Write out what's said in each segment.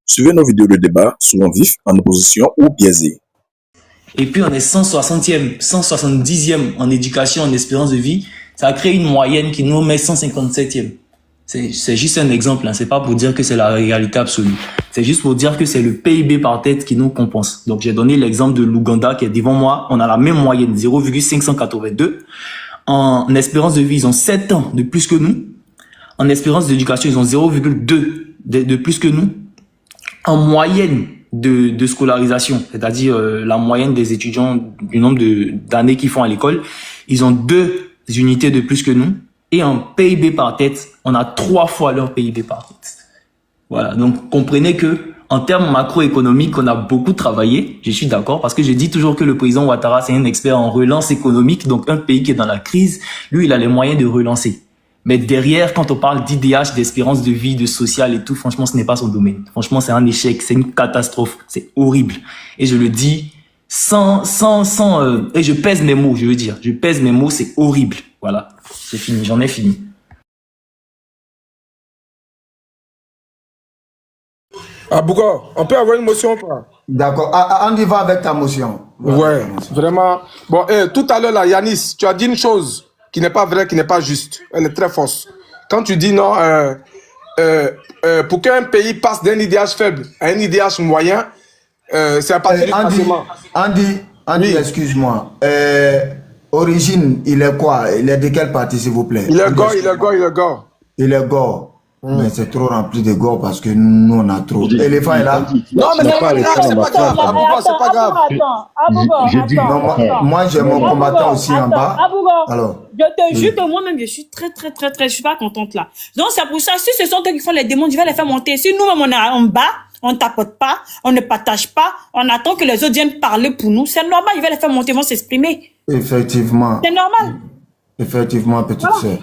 Suivez nos vidéos de débat, souvent vifs, en opposition ou biaisés. Et puis on est 160e, 170e en éducation, en espérance de vie. Ça a créé une moyenne qui nous met 157e. C'est juste un exemple, hein. C'est pas pour dire que c'est la réalité absolue. C'est juste pour dire que c'est le PIB par tête qui nous compense. Donc j'ai donné l'exemple de l'Ouganda qui est devant moi. On a la même moyenne, 0,582. En espérance de vie, ils ont 7 ans de plus que nous. En espérance d'éducation, ils ont 0,2 de plus que nous. En moyenne de scolarisation, c'est-à-dire la moyenne des étudiants du nombre d'années qu'ils font à l'école, ils ont 2 unités de plus que nous. Et en PIB par tête, on a 3 fois leur PIB par tête. Voilà, donc comprenez que en termes macroéconomiques, on a beaucoup travaillé. Je suis d'accord parce que je dis toujours que le président Ouattara, c'est un expert en relance économique. Donc un pays qui est dans la crise, lui, il a les moyens de relancer. Mais derrière, quand on parle d'IDH, d'espérance de vie, de social et tout, franchement, ce n'est pas son domaine. Franchement, c'est un échec, c'est une catastrophe, c'est horrible. Et je le dis et je pèse mes mots, je veux dire. Je pèse mes mots, c'est horrible. Voilà, c'est fini, j'en ai fini. Ah, Bouga, on peut avoir une motion ou pas? D'accord, on y va avec ta motion. Ouais, vraiment. Bon, tout à l'heure, là, Yanis, tu as dit une chose qui n'est pas vraie, qui n'est pas juste. Elle est très fausse. Quand tu dis non, pour qu'un pays passe d'un IDH faible à un IDH moyen, c'est à partir du classement. Andy, oui. Excuse-moi. Origine, il est quoi? Il est de quel parti, s'il vous plaît? Il est gore, il est gore, il est gore. Il est gore. Mais c'est trop rempli de gore parce que nous, on a trop. L'éléphant est là? Non, mais c'est pas grave. Abouba, c'est pas grave. Moi, j'ai mon combattant aussi en bas. Alors, je te jure que moi-même, je suis très, je suis pas contente là. Donc, c'est pour ça, si ce sont eux qui font les démons, je vais les faire monter. Si nous-mêmes, on est en bas, on ne tapote pas, on ne partage pas, on attend que les autres viennent parler pour nous. C'est normal, je vais les faire monter, ils vont s'exprimer. Effectivement. C'est normal. Effectivement, petite sœur.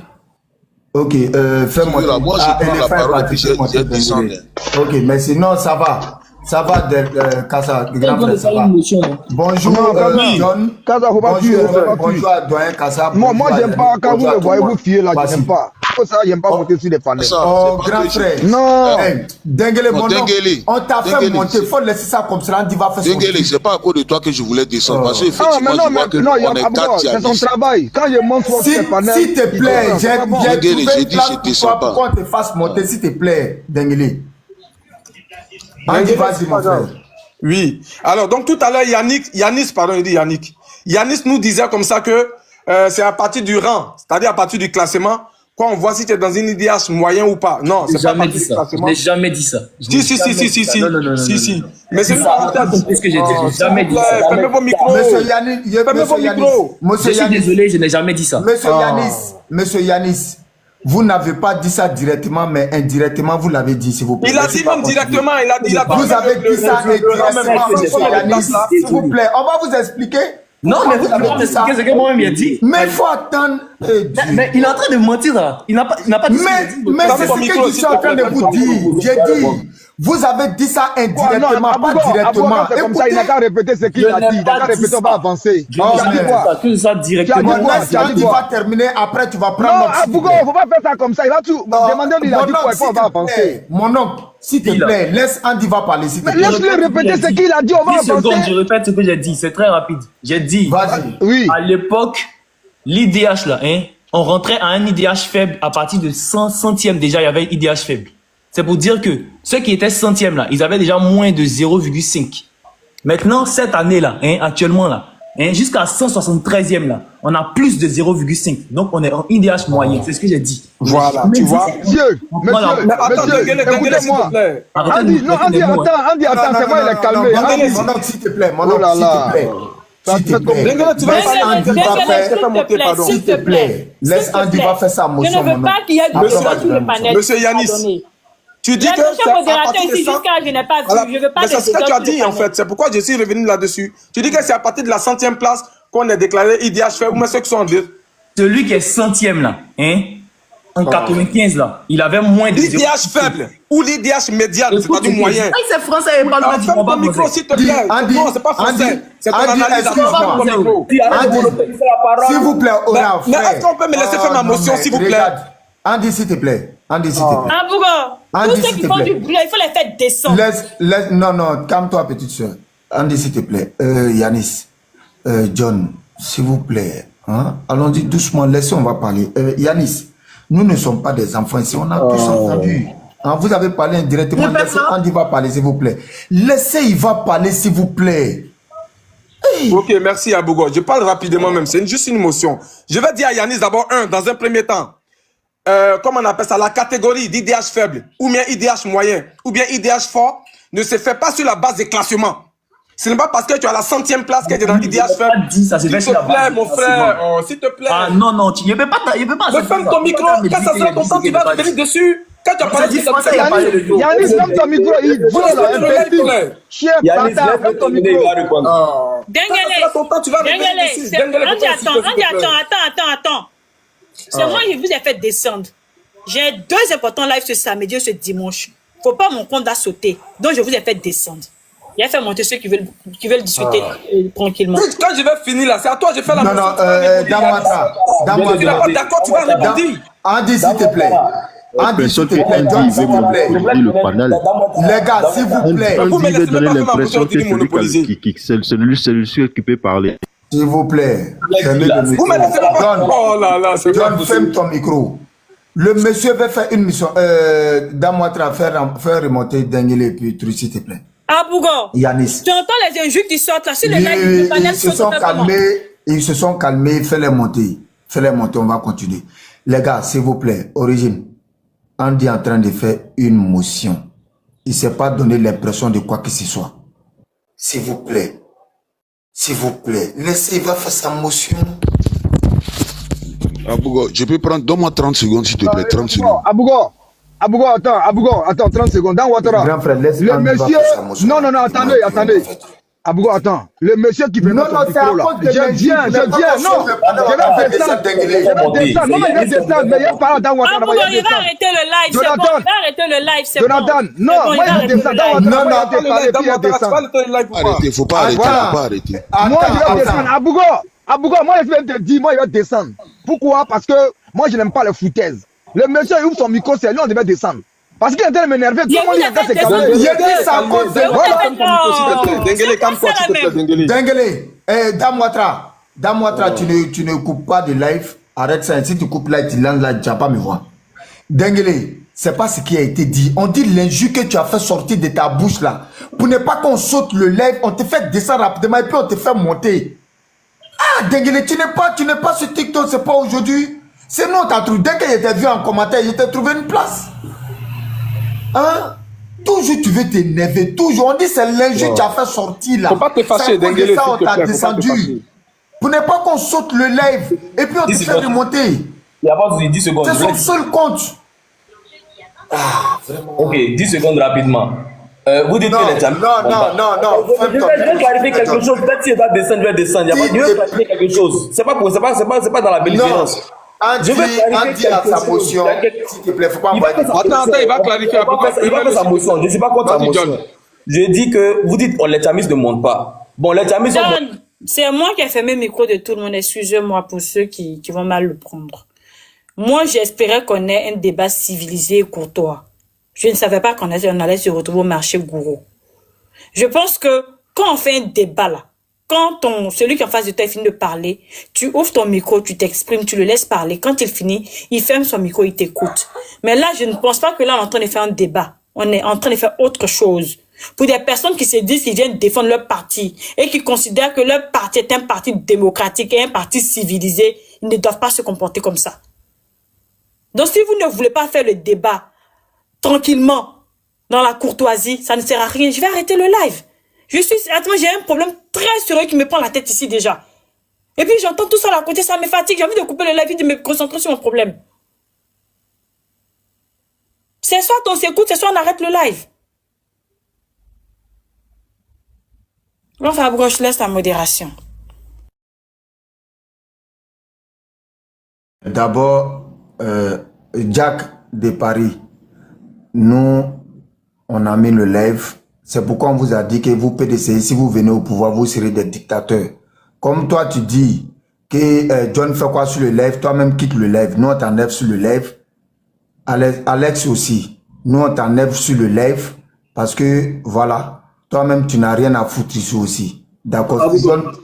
Ok, fais-moi. Moi, je prends la parole et puis j'ai descendu. Ok, mais sinon, ça va. Ça va, Kassa, grand frère, ça va. Bonjour, John. Kassa, faut pas tuer. Bonjour à Doyen Kassa. Moi, j'aime pas quand vous me voyez vous fier là, j'aime pas. Pour ça, j'aime pas monter sur les panels. Oh, grand frère. Non. Dengele, mon nom. On t'a fait monter. Il faut laisser ça comme ça. On va faire son Dengele, c'est pas à cause de toi que je voulais descendre. Parce qu'effectivement, je vois que on est 4 c'est son travail. Quand je monte sur les panels. S'il te plaît, j'ai dit je descends pas. Pourquoi on te fasse monter, s'il te plaît, Dengele? Vas-y, mon frère. Oui. Alors, donc tout à l'heure, Yanis, pardon, il dit Yannick. Yanis nous disait comme ça que c'est à partir du rang, c'est-à-dire à partir du classement, quoi, on voit si tu es dans une IDH moyen ou pas. Non, c'est pas à partir du classement. Je n'ai jamais dit ça. Si. Mais c'est une parenthèse. Qu'est-ce que j'ai dit? J'ai jamais dit ça. Fermez vos micros. Monsieur Je suis désolé, je n'ai jamais dit ça. Monsieur Yanis, vous n'avez pas dit ça directement, mais indirectement, vous l'avez dit, s'il vous plaît. Il a dit même directement, il a dit vous avez dit ça indirectement, monsieur Yanis, s'il vous plaît. On va vous expliquer. Non, mais vous avez expliqué ce que moi-même j'ai dit. Mais il faut attendre. Mais il est en train de mentir là. Il n'a pas dit ça. Mais c'est ce que je suis en train de vous dire. J'ai dit. Vous avez dit ça indirectement, pas directement. C'est comme ça, il n'a qu'à répéter ce qu'il a dit. Il n'a qu'à répéter, on va avancer. Tu as dit quoi? Que ça directement. Tu vas terminer, après tu vas prendre notre... Non, Abougo, il ne faut pas faire ça comme ça. Il va tout demander, il a dit quoi, on va avancer. Mon oncle, s'il te plaît, laisse Andy va parler. Mais laisse-le répéter ce qu'il a dit, on va avancer. 10 secondes, je répète ce que j'ai dit, c'est très rapide. J'ai dit, à l'époque, l'IDH là, on rentrait à un IDH faible à partir de 100 centièmes. Déjà, il y avait IDH faible. C'est pour dire que ceux qui étaient centièmes là, ils avaient déjà moins de 0,5. Maintenant, cette année-là, actuellement là, jusqu'à 173e là, on a plus de 0,5. Donc, on est en IDH moyen. C'est ce que j'ai dit. Voilà, tu vois. Monsieur, écoutez-moi. Andy, attends, c'est moi, il est calmé. Mon oncle, s'il te plaît, mon oncle, s'il te plaît. S'il te plaît, laisse Andy va faire sa motion. Je ne veux pas qu'il y ait de sur le panel. Monsieur Yanis. Tu dis que c'est à partir de ça. Mais c'est ce que tu as dit en fait. C'est pourquoi je suis revenu là-dessus. Tu dis que c'est à partir de la 100e place qu'on est déclaré IDH faible ou mais ceux qui sont en deux. Celui qui est centième là, en 95 là, il avait moins de l'IDH faible ou l'IDH médian, c'est pas du moyen. C'est français, il parle du combat. Ferme ton micro s'il te plaît. Non, c'est pas français. C'est ton analyse. S'il vous plaît, mais est-ce qu'on peut me laisser faire ma motion s'il vous plaît? Andy, s'il te plaît. Andy, s'il te plaît. Abougo, tous ceux qui font du bruit, il faut les faire descendre. Non, calme-toi, petite soeur. Andy, s'il te plaît. Yanis, John, s'il vous plaît. Hein? Allons-y doucement, laissez, on va parler. Yanis, nous ne sommes pas des enfants ici, on a tous entendu. Hein, vous avez parlé indirectement, laissez Andy va parler, s'il vous plaît. Laissez, il va parler, s'il vous plaît. Hey. Ok, merci Abougo. Je parle rapidement même, c'est juste une motion. Je vais dire à Yanis d'abord, dans un premier temps, comment on appelle ça, la catégorie d'IDH faible, ou bien IDH moyen, ou bien IDH fort, ne se fait pas sur la base des classements. Ce n'est pas parce que tu as la 100e place que tu es dans l'IDH faible. S'il te plaît, mon frère, s'il te plaît. Ah non, tu ne peux pas. Mais ferme ton micro, quand ça sera ton temps, tu vas revenir dessus. Quand tu as parlé de ça, Yannis, ferme ton micro, il vole là, un chien bâtard, ferme ton micro. Dengele, attends. C'est moi qui vous ai fait descendre. J'ai 2 importants lives ce samedi et ce dimanche. Faut pas mon compte à sauter. Donc je vous ai fait descendre. Il a fait monter ceux qui veulent discuter tranquillement. Quand je vais finir là, c'est à toi, je fais la motion. Non, d'accord, tu vas répondre. Andy, s'il te plaît. Andy, s'il te plaît. John, s'il te plaît. Les gars, s'il vous plaît. Vous me donner l'impression que celui qui peut parler. S'il vous plaît. Vous me laissez pas. Oh là là, c'est John, ferme ton micro. Le monsieur veut faire une mission. Damouatra, faire remonter Dengele et puis Truc, s'il te plaît. Abougo, Yanis. tu entends les injures qui sortent là. Si le live, ils se sont calmés, fais-les monter. On va continuer. Les gars, s'il vous plaît, Origine, Andy est en train de faire une motion. Il ne s'est pas donné l'impression de quoi que ce soit. S'il vous plaît, laissez, il va faire sa motion. Abougo, je peux prendre, donne-moi 30 secondes s'il te plaît, 30 secondes. Abougo, attends, 30 secondes. Dans Ouattara, Grand frère, laisse le monsieur... Non, attendez. Abougo, attends. Le monsieur qui veut mettre son micro là. Je viens. Non, je vais descendre. Non, mais il va descendre. Mais il y a pas dans Ouattara. Abougo, il va arrêter le live, c'est bon. Il va arrêter le live, c'est bon. Jonathan, non, moi je vais descendre. Dans Ouattara, Arrêtez, faut pas arrêter. Moi, je vais descendre. Abougo, moi je vais te dire, moi il va descendre. Pourquoi? Parce que moi je n'aime pas les foutaises. Le monsieur il ouvre son micro, c'est lui on devait descendre. Parce qu'il est en train de m'énerver, tout le monde est en train de se calmer. Il a dit ça à cause de... Dengele, calme-toi, s'il te plaît, Dengele. Dengele, Damouatra, tu ne coupes pas de live. Arrête ça, si tu coupes live, tu lances là, tu n'as pas me voir. Dengele, c'est pas ce qui a été dit. On dit l'injure que tu as fait sortir de ta bouche là. Pour ne pas qu'on saute le live, on te fait descendre rapidement et puis on te fait monter. Ah, Dengele, tu n'es pas sur TikTok, c'est pas aujourd'hui. C'est nous, t'as trouvé. Dès que j'étais vu en commentaire, je t'ai trouvé une place. Hein? Toujours tu veux t'énerver, toujours. On dit c'est l'injure que tu as fait sortir là. Faut pas te fâcher, Dengele, on t'a descendu. Pour ne pas qu'on saute le live et puis on te fait remonter. Il n'y a pas de 10 secondes. C'est son seul compte. Ah, vraiment. Ok, 10 secondes rapidement. Vous dites que les amis. Non. Je vais clarifier quelque chose. Peut-être si je dois descendre, je vais descendre. Je vais clarifier quelque chose. C'est pas dans la belligérance. Andy a sa motion. S'il te plaît, faut pas envoyer. Attends, il va clarifier. Il va faire sa motion. Je ne sais pas quoi sa motion. Je dis que vous dites les tamis ne montent pas. Bon, les tamis sont. C'est moi qui ai fermé le micro de tout le monde. Excusez-moi pour ceux qui vont mal le prendre. Moi, j'espérais qu'on ait un débat civilisé et courtois. Je ne savais pas qu'on allait se retrouver au marché gourou. Je pense que quand on fait un débat là, quand celui qui est en face de toi finit de parler, tu ouvres ton micro, tu t'exprimes, tu le laisses parler. Quand il finit, il ferme son micro, il t'écoute. Mais là, je ne pense pas que là, on est en train de faire un débat. On est en train de faire autre chose. Pour des personnes qui se disent qu'ils viennent défendre leur parti et qui considèrent que leur parti est un parti démocratique et un parti civilisé, ils ne doivent pas se comporter comme ça. Donc, si vous ne voulez pas faire le débat tranquillement, dans la courtoisie, ça ne sert à rien. Je vais arrêter le live. Attends, j'ai un problème très sérieux qui me prend la tête ici déjà. Et puis j'entends tout ça à côté, ça me fatigue. J'ai envie de couper le live et de me concentrer sur mon problème. C'est soit on s'écoute, c'est soit on arrête le live. Enfin, je laisse la modération. D'abord, Jack de Paris, nous, on a mis le live. C'est pourquoi on vous a dit que vous, PDC, si vous venez au pouvoir, vous serez des dictateurs. Comme toi, tu dis que John fait quoi sur le live, toi-même quitte le live. Nous, on t'enlève sur le live. Alex aussi. Nous, on t'enlève sur le live parce que, voilà, toi-même, tu n'as rien à foutre ici aussi. D'accord.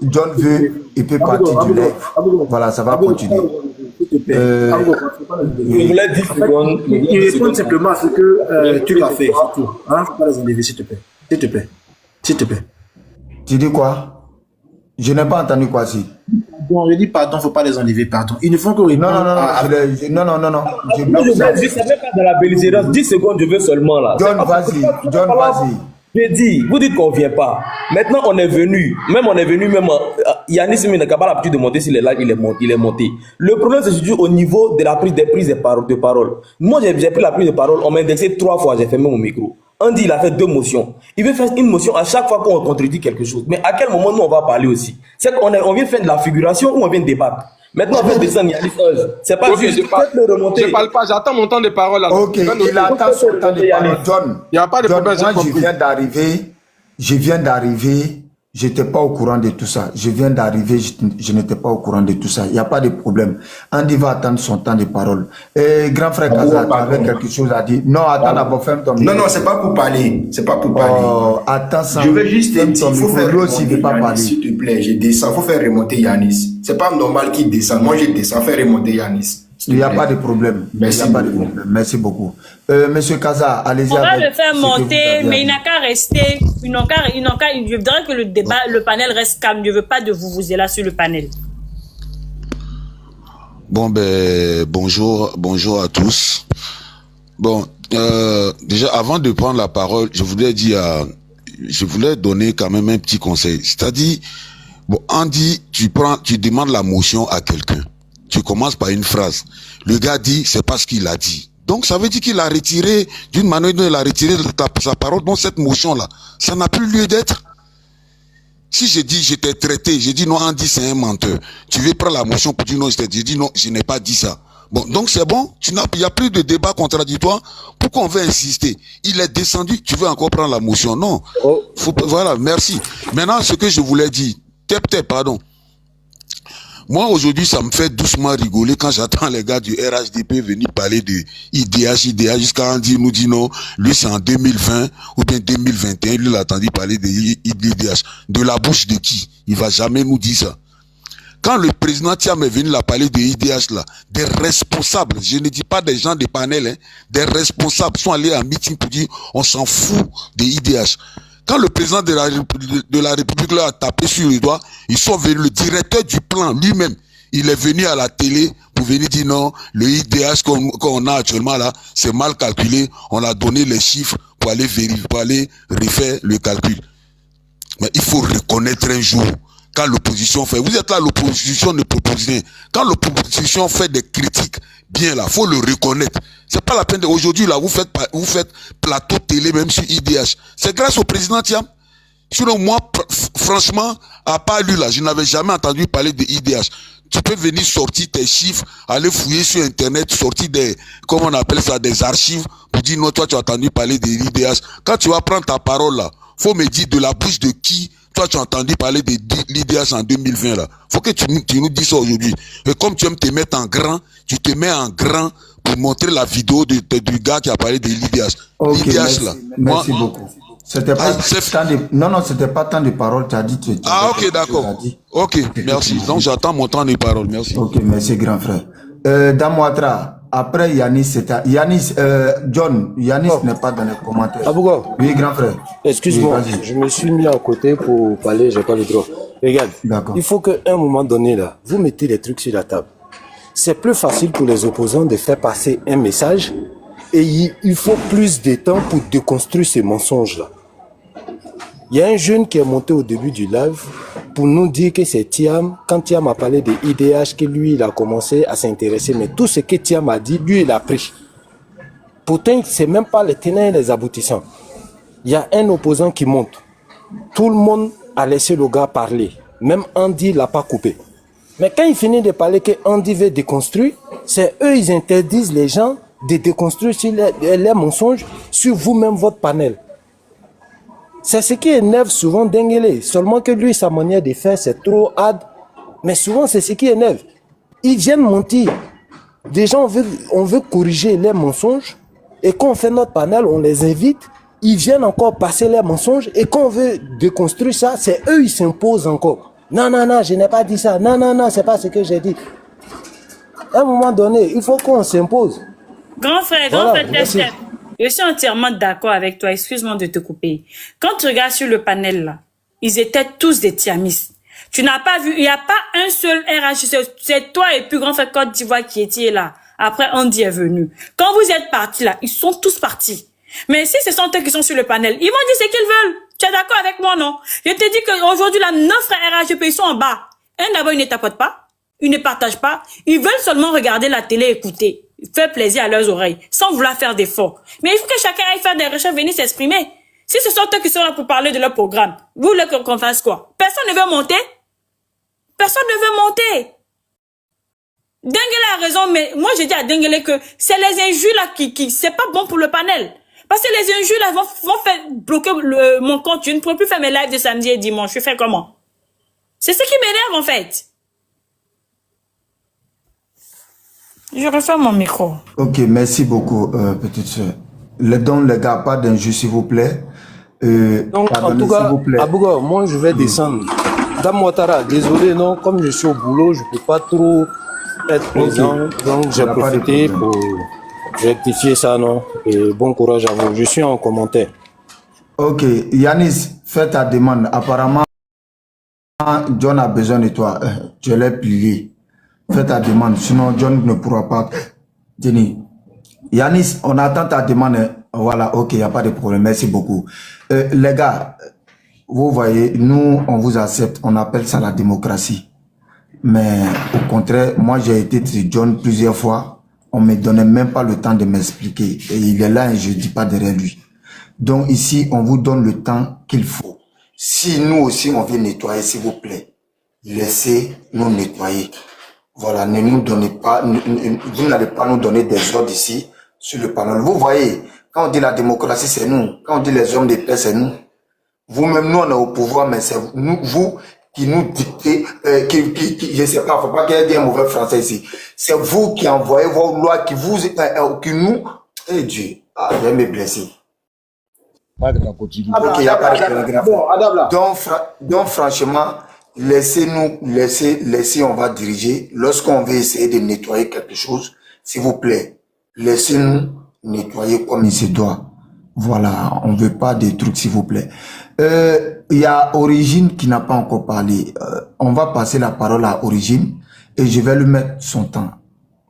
John veut, il peut partir du live. Voilà, ça va continuer. Je voulais 10 secondes. Il répond simplement à ce que tu as fait, surtout. Hein? Faut pas les enlever, s'il te plaît. S'il te plaît. S'il te plaît. Tu dis quoi? Je n'ai pas entendu quoi si. Bon, je dis pardon, faut pas les enlever, pardon. Ils ne font que répondre. Non. Je ne savais pas de la belligérance. 10 secondes, je veux seulement là. John, vas-y. J'ai dit, vous dites qu'on ne vient pas. Maintenant, on est venu. Même Yanis n'a pas l'habitude de monter sur les lives, il est monté. Le problème, c'est surtout au niveau de la prise de parole. Moi, j'ai pris la prise de parole, on m'a indexé 3 fois, j'ai fermé mon micro. Andy, il a fait 2 motions. Il veut faire une motion à chaque fois qu'on contredit quelque chose. Mais à quel moment nous, on va parler aussi? C'est qu'on vient faire de la figuration ou on vient débattre? Maintenant, on fait descendre Yanis. C'est pas juste. Je ne parle pas, j'attends mon temps de parole. Là. Ok, il attend son temps de parole. John, il n'y a pas de problème. Moi, je viens d'arriver. Je n'étais pas au courant de tout ça. Je viens d'arriver, je n'étais pas au courant de tout ça. Il n'y a pas de problème. Andy va attendre son temps de parole. Grand frère Kaza, tu avais quelque chose à dire? Non, attends d'abord, ferme ton micro. Non, c'est pas pour parler. C'est pas pour parler. Attends, ça. Je veux juste dire, il faut faire remonter Yanis, s'il te plaît. Je descends, il faut faire remonter Yanis. C'est pas normal qu'il descende. Moi, je descends, faire remonter Yanis. Il n'y a pas de problème. Merci beaucoup. Merci beaucoup. Monsieur Kaza, allez-y. On va le faire monter, mais il n'a qu'à rester. Je voudrais que le panel reste calme. Je ne veux pas de vous là sur le panel. Bon, bonjour à tous. Bon, déjà, avant de prendre la parole, je voulais donner quand même un petit conseil. C'est-à-dire, bon, Andy, tu demandes la motion à quelqu'un. Tu commences par une phrase. Le gars dit, c'est pas ce qu'il a dit. Donc, ça veut dire qu'il a retiré, d'une manière dont il a retiré sa parole, donc cette motion-là, ça n'a plus lieu d'être. Si j'ai dit, j'étais traité, j'ai dit non, Andy, c'est un menteur. Tu veux prendre la motion pour dire non, j'ai dit non, je n'ai pas dit ça. Bon, donc c'est bon, il n'y a plus de débat contradictoire. Pourquoi on veut insister? Il est descendu, tu veux encore prendre la motion? Non. Voilà, merci. Maintenant, ce que je voulais dire, pardon. Moi, aujourd'hui, ça me fait doucement rigoler quand j'attends les gars du RHDP venir parler de IDH, jusqu'à Andy nous dit non, lui c'est en 2020 ou bien 2021, lui il a entendu parler de IDH. De la bouche de qui? Il va jamais nous dire ça. Quand le président Thiam est venu la parler de IDH là, des responsables, je ne dis pas des gens de panel, hein, des responsables sont allés en meeting pour dire on s'en fout de IDH. Quand le président de la République là a tapé sur le doigt, ils sont venus, le directeur du plan lui-même, il est venu à la télé pour venir dire non, le IDH qu'on a actuellement là, c'est mal calculé, on a donné les chiffres pour aller vérifier, pour aller refaire le calcul. Mais il faut reconnaître un jour, quand l'opposition fait, vous êtes là, l'opposition ne propose rien. Quand l'opposition fait des critiques, bien là, faut le reconnaître. C'est pas la peine aujourd'hui là, vous faites plateau télé même sur IDH. C'est grâce au président Thiam. Sinon moi, franchement, à part lui là, je n'avais jamais entendu parler de IDH. Tu peux venir sortir tes chiffres, aller fouiller sur internet, sortir des, comment on appelle ça, des archives, pour dire non, toi tu as entendu parler de l'IDH. Quand tu vas prendre ta parole là, faut me dire de la bouche de qui toi tu as entendu parler de l'IDH en 2020 là. Faut que tu nous dises ça aujourd'hui. Et comme tu aimes te mettre en grand, tu te mets en grand pour montrer la vidéo du gars qui a parlé de l'IDH. Okay, l'IDH là. Merci beaucoup. C'était pas c'était pas tant de paroles, tu as dit. Ok, d'accord. Ok, merci. Donc j'attends mon temps de parole. Merci. Ok, merci grand frère. Damouatra, après Yanis, c'était Yanis, John, Yanis n'est pas dans les commentaires. Abougo. Oui, grand frère. Excuse-moi, je me suis mis à côté pour parler, j'ai pas le droit. Regarde, il faut qu'à un moment donné là, vous mettez les trucs sur la table. C'est plus facile pour les opposants de faire passer un message et il faut plus de temps pour déconstruire ces mensonges là. Il y a un jeune qui est monté au début du live pour nous dire que c'est Thiam, quand Thiam a parlé de IDH, que lui, il a commencé à s'intéresser. Mais tout ce que Thiam a dit, lui, il a pris. Pourtant, c'est même pas les tenants et les aboutissants. Il y a un opposant qui monte. Tout le monde a laissé le gars parler. Même Andy l'a pas coupé. Mais quand il finit de parler que Andy veut déconstruire, c'est eux, ils interdisent les gens de déconstruire sur les mensonges sur vous-même, votre panel. C'est ce qui énerve souvent Denguele. Seulement que lui, sa manière de faire, c'est trop hard. Mais souvent, c'est ce qui énerve. Ils viennent mentir. Des gens, on veut corriger les mensonges. Et quand on fait notre panel, on les invite. Ils viennent encore passer les mensonges. Et quand on veut déconstruire ça, c'est eux, ils s'imposent encore. Non, je n'ai pas dit ça. Non, c'est pas ce que j'ai dit. À un moment donné, il faut qu'on s'impose. Grand frère, Steph, je suis entièrement d'accord avec toi. Excuse-moi de te couper. Quand tu regardes sur le panel là, ils étaient tous des tiamistes. Tu n'as pas vu, il n'y a pas un seul RH, c'est toi et puis grand frère Côte d'Ivoire qui étiez là. Après, Andy est venu. Quand vous êtes partis là, ils sont tous partis. Mais si ce sont eux qui sont sur le panel, ils vont dire ce qu'ils veulent. Tu es d'accord avec moi, non? Je te dis qu'aujourd'hui, là, 9 frères RHGP, ils sont en bas. Un d'abord, ils ne tapotent pas, ils ne partagent pas, ils veulent seulement regarder la télé, écouter, faire plaisir à leurs oreilles, sans vouloir faire d'efforts. Mais il faut que chacun aille faire des recherches, venir s'exprimer. Si ce sont eux qui sont là pour parler de leur programme, vous voulez qu'on fasse quoi? Personne ne veut monter? Personne ne veut monter. Dengele a raison, mais moi je dis à Dengele que c'est les injures là qui c'est pas bon pour le panel. Parce que les injures là vont faire bloquer mon compte. Je ne pourrai plus faire mes lives de samedi et dimanche. Je fais comment? C'est ce qui m'énerve en fait. Je referme mon micro. Ok, merci beaucoup, petite soeur. Donc les gars, pas d'injures s'il vous plaît. Donc en tout cas, Abouga, moi je vais descendre. Dame Ouattara, désolé, non, comme je suis au boulot, je ne peux pas trop être présent. Donc j'ai profité pour rectifier ça, non. Et bon courage à vous. Je suis en commentaire. Ok, Yanis, fais ta demande. Apparemment, John a besoin de toi. Je l'ai plié. Fais ta demande, sinon John ne pourra pas tenir. Yanis, on attend ta demande. Voilà, ok, il n'y a pas de problème. Merci beaucoup. Les gars, vous voyez, nous, on vous accepte. On appelle ça la démocratie. Mais au contraire, moi, j'ai été John plusieurs fois. On ne me donnait même pas le temps de m'expliquer. Et il est là et je ne dis pas derrière lui. Donc ici, on vous donne le temps qu'il faut. Si nous aussi, on veut nettoyer, s'il vous plaît, laissez-nous nettoyer. Voilà, ne nous donnez pas, vous n'allez pas nous donner des ordres ici sur le panel. Vous voyez, quand on dit la démocratie, c'est nous. Quand on dit les hommes de paix, c'est nous. Vous-même, nous, on est au pouvoir, mais c'est vous qui nous dictez, je sais pas, faut pas qu'il y ait un mauvais français ici. C'est vous qui envoyez vos lois, qui nous, Dieu, je vais me blesser. Ok, il n'y a pas de paragraphe. Donc, franchement, laissez, on va diriger. Lorsqu'on veut essayer de nettoyer quelque chose, s'il vous plaît, laissez-nous nettoyer comme il se doit. Voilà, on ne veut pas des trucs, s'il vous plaît. Il y a Origine qui n'a pas encore parlé. On va passer la parole à Origine et je vais lui mettre son temps.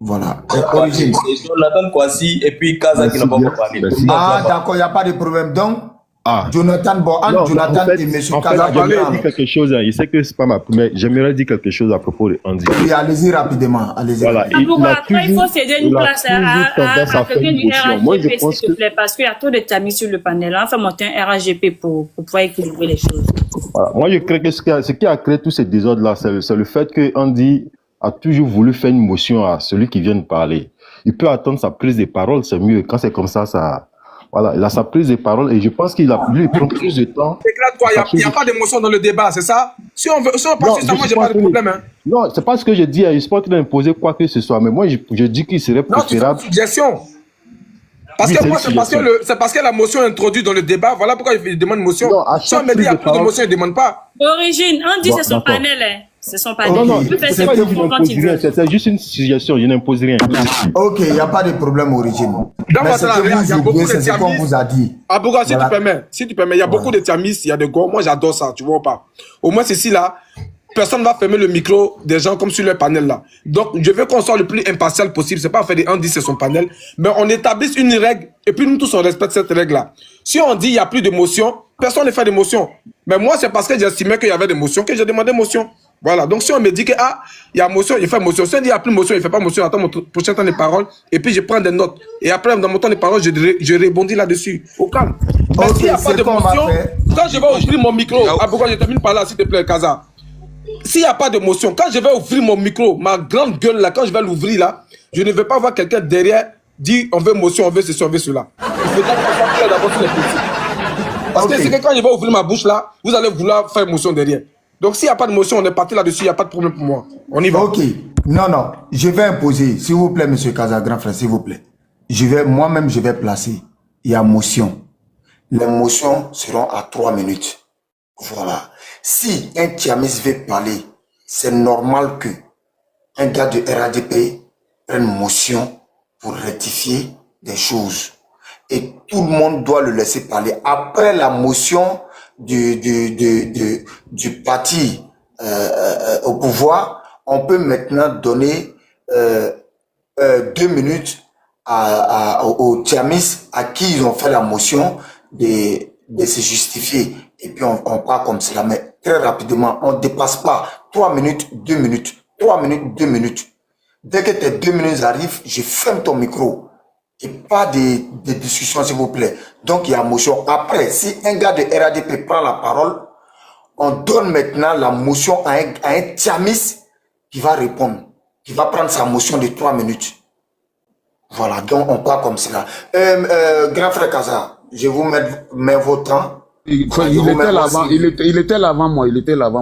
Voilà. Origine. Jonathan Kwasi et puis Kaza qui n'a pas encore parlé. Ah, d'accord, il n'y a pas de problème. Donc, Jonathan, Jonathan et M. Kaza. J'aimerais dire quelque chose. Je sais que ce n'est pas ma première. J'aimerais dire quelque chose à propos de Andy. Oui, allez-y rapidement. Allez-y. Voilà. Après, il faut céder une place à quelqu'un du RHGP, s'il te plaît, parce qu'il y a trop de tamis sur le panel. On fait monter un RHGP pour pouvoir équilibrer les choses. Voilà. Moi, je crois que ce qui a créé tous ces désordres-là, c'est le fait que Andy a toujours voulu faire une motion à celui qui vient de parler. Il peut attendre sa prise de parole, c'est mieux. Quand c'est comme ça, voilà, il a sa prise de parole et je pense qu'il a voulu prendre plus de temps. Éclate-toi, il n'y a pas d'émotion dans le débat, c'est ça? Si on passe sur ça, moi, j'ai pas de problème. Hein. Non, c'est pas ce que je dis. Je ne suis pas en train d'imposer quoi que ce soit, mais moi, je dis qu'il serait préférable. Non, c'est une suggestion. Parce que moi, c'est parce que la motion est introduite dans le débat. Voilà pourquoi il demande motion. Non, si on me dit qu'il n'y a plus de motion, il ne demande pas. Origine, on dit c'est son panel. C'est son panel. Non, c'est juste une suggestion. Je n'impose rien. Ok, il n'y a pas de problème, Origine. Dans votre il y a beaucoup de tiamis. Vous a dit. Abouga, si tu permets, il y a beaucoup de tiamis, il y a des gars. Moi, j'adore ça, tu vois pas. Au moins, ceci là, personne ne va fermer le micro des gens comme sur le panel là. Donc, je veux qu'on soit le plus impartial possible. C'est pas faire des Andy, c'est son panel. Mais on établisse une règle et puis nous tous, on respecte cette règle là. Si on dit il n'y a plus de motion, personne ne fait de motion. Mais moi, c'est parce que j'estimais qu'il y avait des motions que j'ai demandé motion. Voilà, donc si on me dit que il y a motion, il fait motion. Si on dit il n'y a plus de motion, il ne fait pas motion, attends mon prochain temps de parole, et puis je prends des notes. Et après, dans mon temps de parole, je rebondis là-dessus, au calme. Mais s'il n'y a pas de motion, quand je vais ouvrir mon micro, pourquoi je termine par là, s'il te plaît, Kaza. S'il n'y a pas de motion, quand je vais ouvrir mon micro, ma grande gueule là, quand je vais l'ouvrir là, je ne veux pas voir quelqu'un derrière dire on veut motion, on veut ceci, on veut cela. Il faudra qu'on soit clair d'abord sur les principes. Parce que c'est que quand je vais ouvrir ma bouche là, vous allez vouloir faire motion derrière. Donc, s'il n'y a pas de motion, on est parti là-dessus, il n'y a pas de problème pour moi. On y va. Ok. Non. Je vais imposer, s'il vous plaît, monsieur Kaza, grand frère, s'il vous plaît. Moi-même, je vais placer. Il y a motion. Les motions seront à 3 minutes. Voilà. Si un Tiamis veut parler, c'est normal que un gars de RADP prenne motion pour rectifier des choses. Et tout le monde doit le laisser parler. Après la motion du parti au pouvoir, on peut maintenant donner 2 minutes aux Tiamis à qui ils ont fait la motion de se justifier. Et puis on part comme cela. Mais très rapidement, on ne dépasse pas 3 minutes, 2 minutes. 3 minutes, 2 minutes. Dès que tes 2 minutes arrivent, je ferme ton micro. Et pas de discussion, s'il vous plaît. Donc, il y a motion. Après, si un gars de RADP prend la parole, on donne maintenant la motion à un Tiamis qui va répondre, qui va prendre sa motion de 3 minutes. Voilà, donc on part comme cela. Grand frère Kaza, je vous mets vos temps. Il était là avant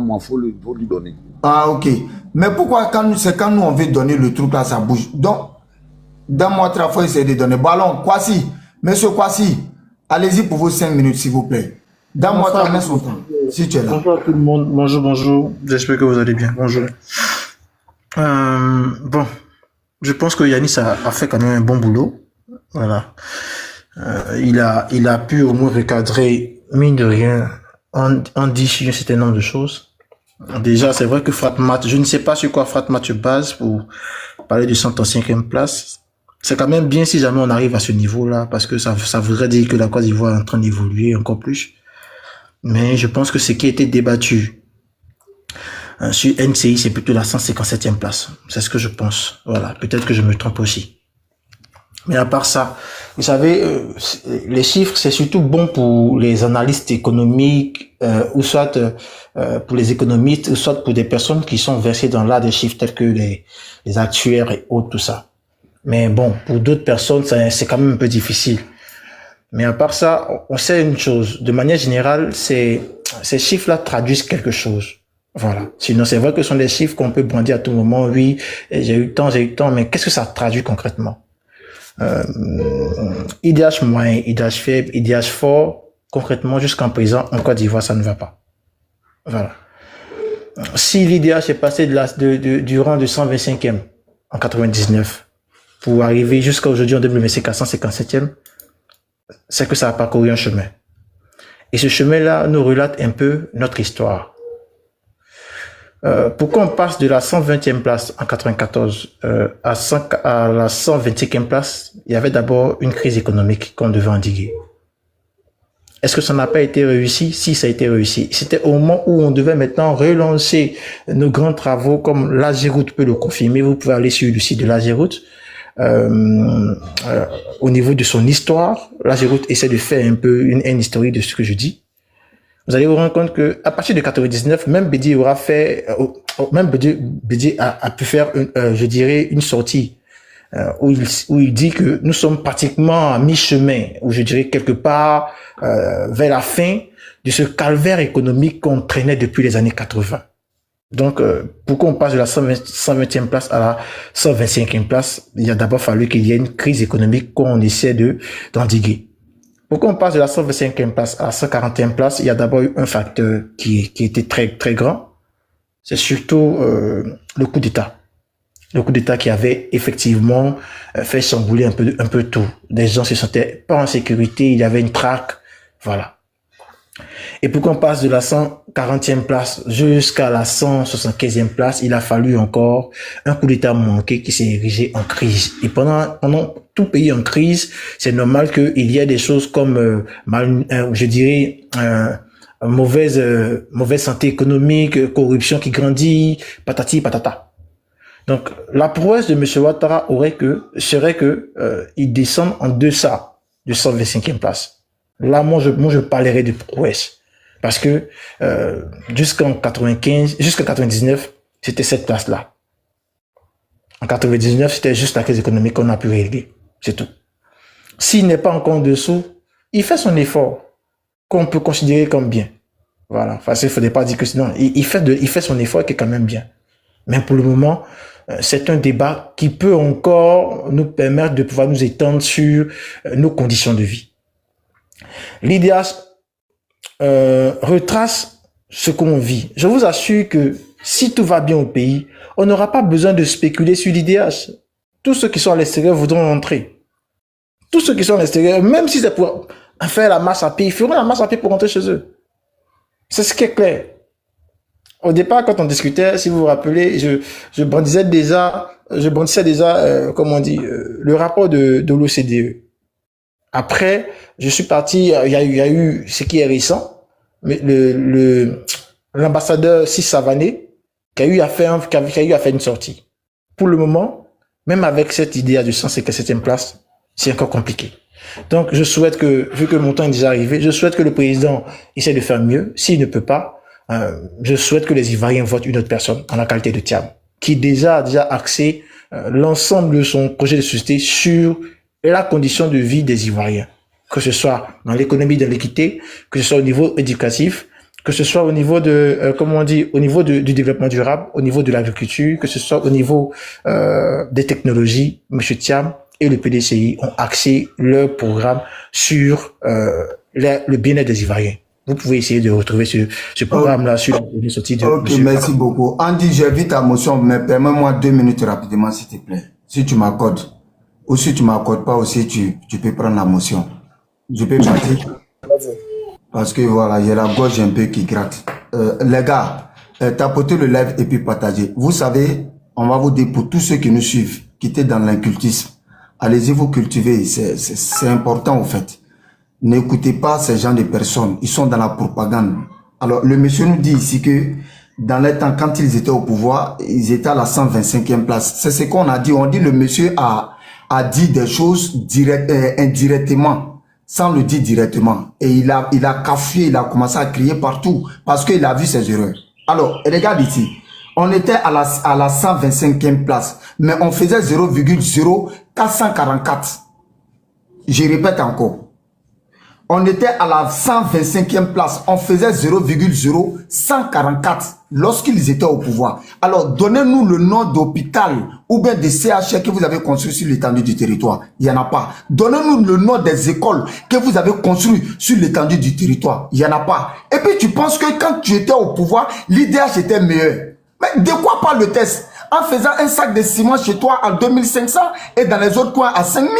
moi, faut lui donner. Ah, ok. Mais pourquoi c'est quand nous on veut donner le truc là, ça bouge. Donc, dans moi, il faut essayer de donner. Ballon, Kwasi, monsieur Kwasi, allez-y pour vos 5 minutes, s'il vous plaît. Dans moi, son temps, si tu es là. Bonjour à tout le monde, bonjour. J'espère que vous allez bien. Bonjour. Bon, je pense que Yanis a fait quand même un bon boulot. Voilà. Il a pu au moins recadrer, mine de rien, on dit sur un certain nombre de choses. Déjà, c'est vrai que Fratmat, je ne sais pas sur quoi Fratmat se base pour parler de 105e place. C'est quand même bien si jamais on arrive à ce niveau-là, parce que ça voudrait dire que la Côte d'Ivoire est en train d'évoluer encore plus. Mais je pense que ce qui a été débattu sur NCI, c'est plutôt la 157e place. C'est ce que je pense. Voilà. Peut-être que je me trompe aussi. Mais à part ça, vous savez, les chiffres, c'est surtout bon pour les analystes économiques, ou soit pour les économistes, ou soit pour des personnes qui sont versées dans l'art des chiffres, tels que les actuaires et autres, tout ça. Mais bon, pour d'autres personnes, c'est quand même un peu difficile. Mais à part ça, on sait une chose. De manière générale, ces chiffres-là traduisent quelque chose. Voilà. Sinon, c'est vrai que ce sont des chiffres qu'on peut brandir à tout moment. Oui, j'ai eu tant, mais qu'est-ce que ça traduit concrètement? IDH moyen, IDH faible, IDH fort, concrètement, jusqu'en présent, en Côte d'Ivoire, ça ne va pas. Voilà. Si l'IDH est passé du rang de 125e en 99 pour arriver jusqu'à aujourd'hui en 2025 à 157e, c'est que ça a parcouru un chemin. Et ce chemin-là nous relate un peu notre histoire. Pourquoi on passe de la 120e place en 94 à la 125e place? Il y avait d'abord une crise économique qu'on devait endiguer. Est-ce que ça n'a pas été réussi? Si, ça a été réussi. C'était au moment où on devait maintenant relancer nos grands travaux, comme l'Ageroute peut le confirmer. Vous pouvez aller sur le site de l'Ageroute. Au niveau de son histoire, l'Ageroute essaie de faire un peu une historique de ce que je dis. Vous allez vous rendre compte que à partir de 99, même Bédié aura fait, même Bédié a pu faire, je dirais, une sortie où il dit que nous sommes pratiquement à mi-chemin, ou je dirais quelque part vers la fin de ce calvaire économique qu'on traînait depuis les années 80. Donc, pourquoi on passe de la 120e place à la 125e place? Il a d'abord fallu qu'il y ait une crise économique qu'on essaie d'endiguer. Pourquoi on passe de la 125e place à la 140e place? Il y a d'abord eu un facteur qui était très, très grand. C'est surtout le coup d'État. Le coup d'État qui avait effectivement fait chambouler un peu tout. Les gens se sentaient pas en sécurité, il y avait une traque. Voilà. Et pour qu'on passe de la 140e place jusqu'à la 175e place, il a fallu encore un coup d'État manqué qui s'est érigé en crise. Et pendant tout pays en crise, c'est normal qu'il y ait des choses comme, je dirais, mauvaise santé économique, corruption qui grandit, patati patata. Donc, la prouesse de M. Ouattara serait que il descende en deçà de 125e place. Là, moi, je parlerai de prouesse. Parce que, jusqu'à 99, c'était cette place-là. En 99, c'était juste la crise économique qu'on a pu régler. C'est tout. S'il n'est pas encore en dessous, il fait son effort, qu'on peut considérer comme bien. Voilà. Enfin, il ne faudrait pas dire que sinon, il fait son effort qui est quand même bien. Mais pour le moment, c'est un débat qui peut encore nous permettre de pouvoir nous étendre sur nos conditions de vie. L'IDH retrace ce qu'on vit. Je vous assure que si tout va bien au pays, on n'aura pas besoin de spéculer sur l'IDH. Tous ceux qui sont à l'extérieur voudront entrer. Tous ceux qui sont à l'extérieur, même si c'est pour faire la marche à pied, ils feront la marche à pied pour rentrer chez eux. C'est ce qui est clair. Au départ, quand on discutait, si vous vous rappelez, je brandissais déjà, comment on dit, le rapport de l'OCDE. Après, je suis parti, il y a eu ce qui est récent, mais l'ambassadeur Savané, qui a eu à faire une sortie. Pour le moment, même avec cette idée de 157e place, c'est encore compliqué. Donc, je souhaite que, vu que mon temps est déjà arrivé, je souhaite que le président essaie de faire mieux. S'il ne peut pas, je souhaite que les Ivoiriens votent une autre personne en la qualité de Thiam, qui a déjà axé l'ensemble de son projet de société sur la condition de vie des Ivoiriens, que ce soit dans l'économie de l'équité, que ce soit au niveau éducatif, que ce soit au niveau de, au niveau du développement durable, au niveau de l'agriculture, que ce soit au niveau des technologies. M. Thiam et le PDCI ont axé leur programme sur le bien-être des Ivoiriens. Vous pouvez essayer de retrouver ce programme-là sur le sortie de Ok, merci beaucoup. Andy, j'invite ta motion, mais permets-moi 2 minutes rapidement, s'il te plaît. Si tu m'accordes. Ou si tu m'accordes pas aussi, tu peux prendre la motion. Je peux partir? Parce que voilà, j'ai la gorge un peu qui gratte. Les gars, tapotez le live et puis partagez. Vous savez, on va vous dire pour tous ceux qui nous suivent, qui étaient dans l'incultisme, allez-y vous cultiver, c'est important au fait. N'écoutez pas ces gens de personnes, ils sont dans la propagande. Alors, le monsieur nous dit ici que dans les temps, quand ils étaient au pouvoir, ils étaient à la 125e place. C'est ce qu'on a dit. On dit le monsieur a dit des choses indirectement, sans le dire directement. Et il a cafoué, il a commencé à crier partout, parce qu'il a vu ses erreurs. Alors, regarde ici. On était à la 125e place, mais on faisait 0,0444. Je répète encore. On était à la 125e place. On faisait 0,0144 lorsqu'ils étaient au pouvoir. Alors, donnez-nous le nom d'hôpital ou bien de CHR que vous avez construit sur l'étendue du territoire. Il n'y en a pas. Donnez-nous le nom des écoles que vous avez construites sur l'étendue du territoire. Il n'y en a pas. Et puis, tu penses que quand tu étais au pouvoir, l'IDH était meilleur. Mais de quoi parle le test? En faisant un sac de ciment chez toi à 2500 et dans les autres coins à 5000?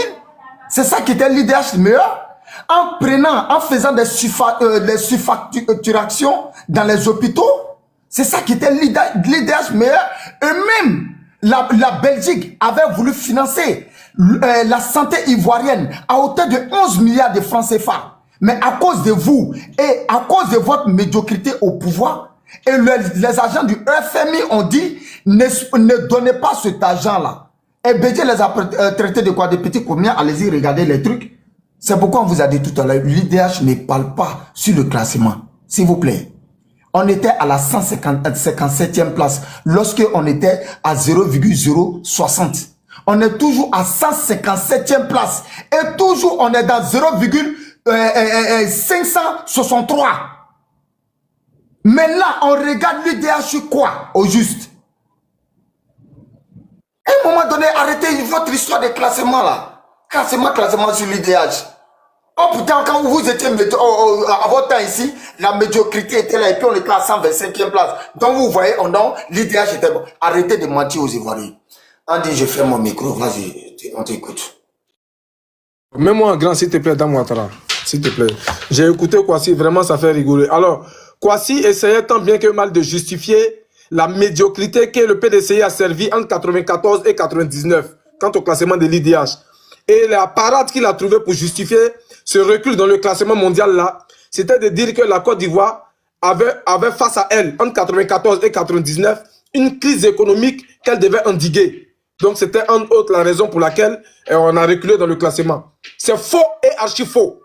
C'est ça qui était l'IDH meilleur? En faisant des surfacturations dans les hôpitaux, c'est ça qui était l'IDH meilleur. Eux-mêmes, la Belgique avait voulu financer la santé ivoirienne à hauteur de 11 milliards de francs CFA. Mais à cause de vous et à cause de votre médiocrité au pouvoir, et les agents du FMI ont dit ne donnez pas cet argent-là. Et Bédier les a traités de quoi? De petits combien? Allez-y, regardez les trucs. C'est pourquoi on vous a dit tout à l'heure, l'IDH ne parle pas sur le classement. S'il vous plaît. On était à la 157e place lorsqu'on était à 0,060. On est toujours à 157e place. Et toujours on est dans 0,563. Mais là, on regarde l'IDH quoi au juste? À un moment donné, arrêtez votre histoire de classement là. Classement sur l'IDH. Oh putain, quand vous étiez à votre temps ici, la médiocrité était là et puis on était à 125e place. Donc vous voyez, l'IDH était bon. Arrêtez de mentir aux Ivoiriens. Andy, je ferme mon micro, vas-y, on t'écoute. Mets-moi un grand, s'il te plaît, Dame Ouattara. S'il te plaît. J'ai écouté Kwasi, vraiment ça fait rigoler. Alors, Kwasi essayait tant bien que mal de justifier la médiocrité que le PDCI a servi entre 94 et 99, quant au classement de l'IDH. Et la parade qu'il a trouvée pour justifier ce recul dans le classement mondial là, c'était de dire que la Côte d'Ivoire avait face à elle, entre 94 et 99, une crise économique qu'elle devait endiguer. Donc c'était entre autres la raison pour laquelle on a reculé dans le classement. C'est faux et archi faux.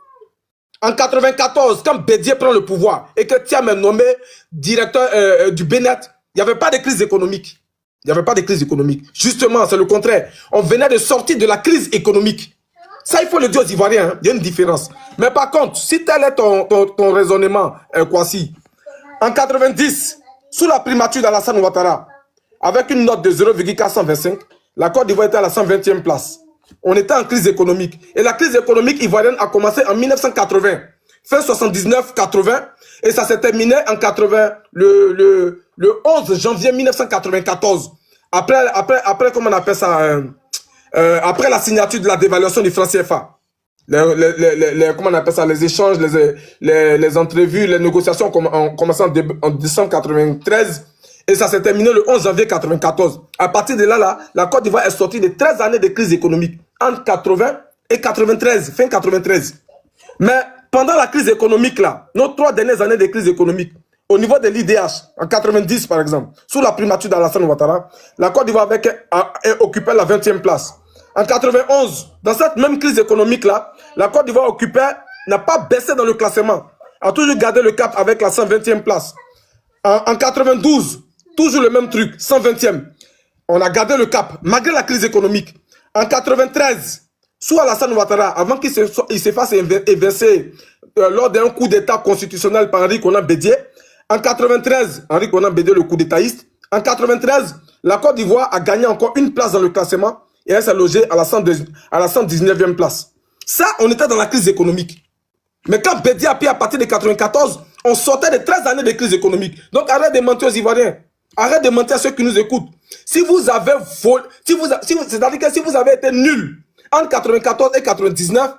En 94, quand Bédier prend le pouvoir et que Thiam est nommé directeur du Bénin, il n'y avait pas de crise économique. Il n'y avait pas de crise économique. Justement, c'est le contraire. On venait de sortir de la crise économique. Ça, il faut le dire aux Ivoiriens. Hein. Il y a une différence. Mais par contre, si tel est ton raisonnement, Kwasi, En 90, sous la primature d'Alassane Ouattara, avec une note de 0,425, la Côte d'Ivoire était à la 120e place. On était en crise économique. Et la crise économique ivoirienne a commencé en 1980, fin 79-80, et ça s'est terminé en 80, le 11 janvier 1994. Après comment on appelle ça, après la signature de la dévaluation du franc CFA. Comment on appelle ça, les échanges, les entrevues, les négociations ont commencé en décembre 93 et ça s'est terminé le 11 janvier 94. À partir de là, la Côte d'Ivoire est sortie de 13 années de crise économique entre 80 et 93, fin 93. Mais pendant la crise économique là, nos 3 dernières années de crise économique, au niveau de l'IDH, en 90 par exemple, sous la primature d'Alassane Ouattara, la Côte d'Ivoire occupait la 20e place. En 91, dans cette même crise économique-là, la Côte d'Ivoire n'a pas baissé dans le classement, a toujours gardé le cap avec la 120e place. En 92, toujours le même truc, 120e. On a gardé le cap, malgré la crise économique. En 93, sous Alassane Ouattara, avant qu'il se fasse évincer lors d'un coup d'État constitutionnel par Henri Konan Bédié, en 93, Henri Konan Bédié, le coup d'Étaïste, en 93, la Côte d'Ivoire a gagné encore une place dans le classement et elle s'est logée à la 119e place. Ça, on était dans la crise économique. Mais quand Bédié a pris à partir de 94, on sortait de 13 années de crise économique. Donc arrête de mentir aux Ivoiriens. Arrête de mentir à ceux qui nous écoutent. Si vous avez volé, c'est-à-dire que si vous avez été nul entre 94 et 99,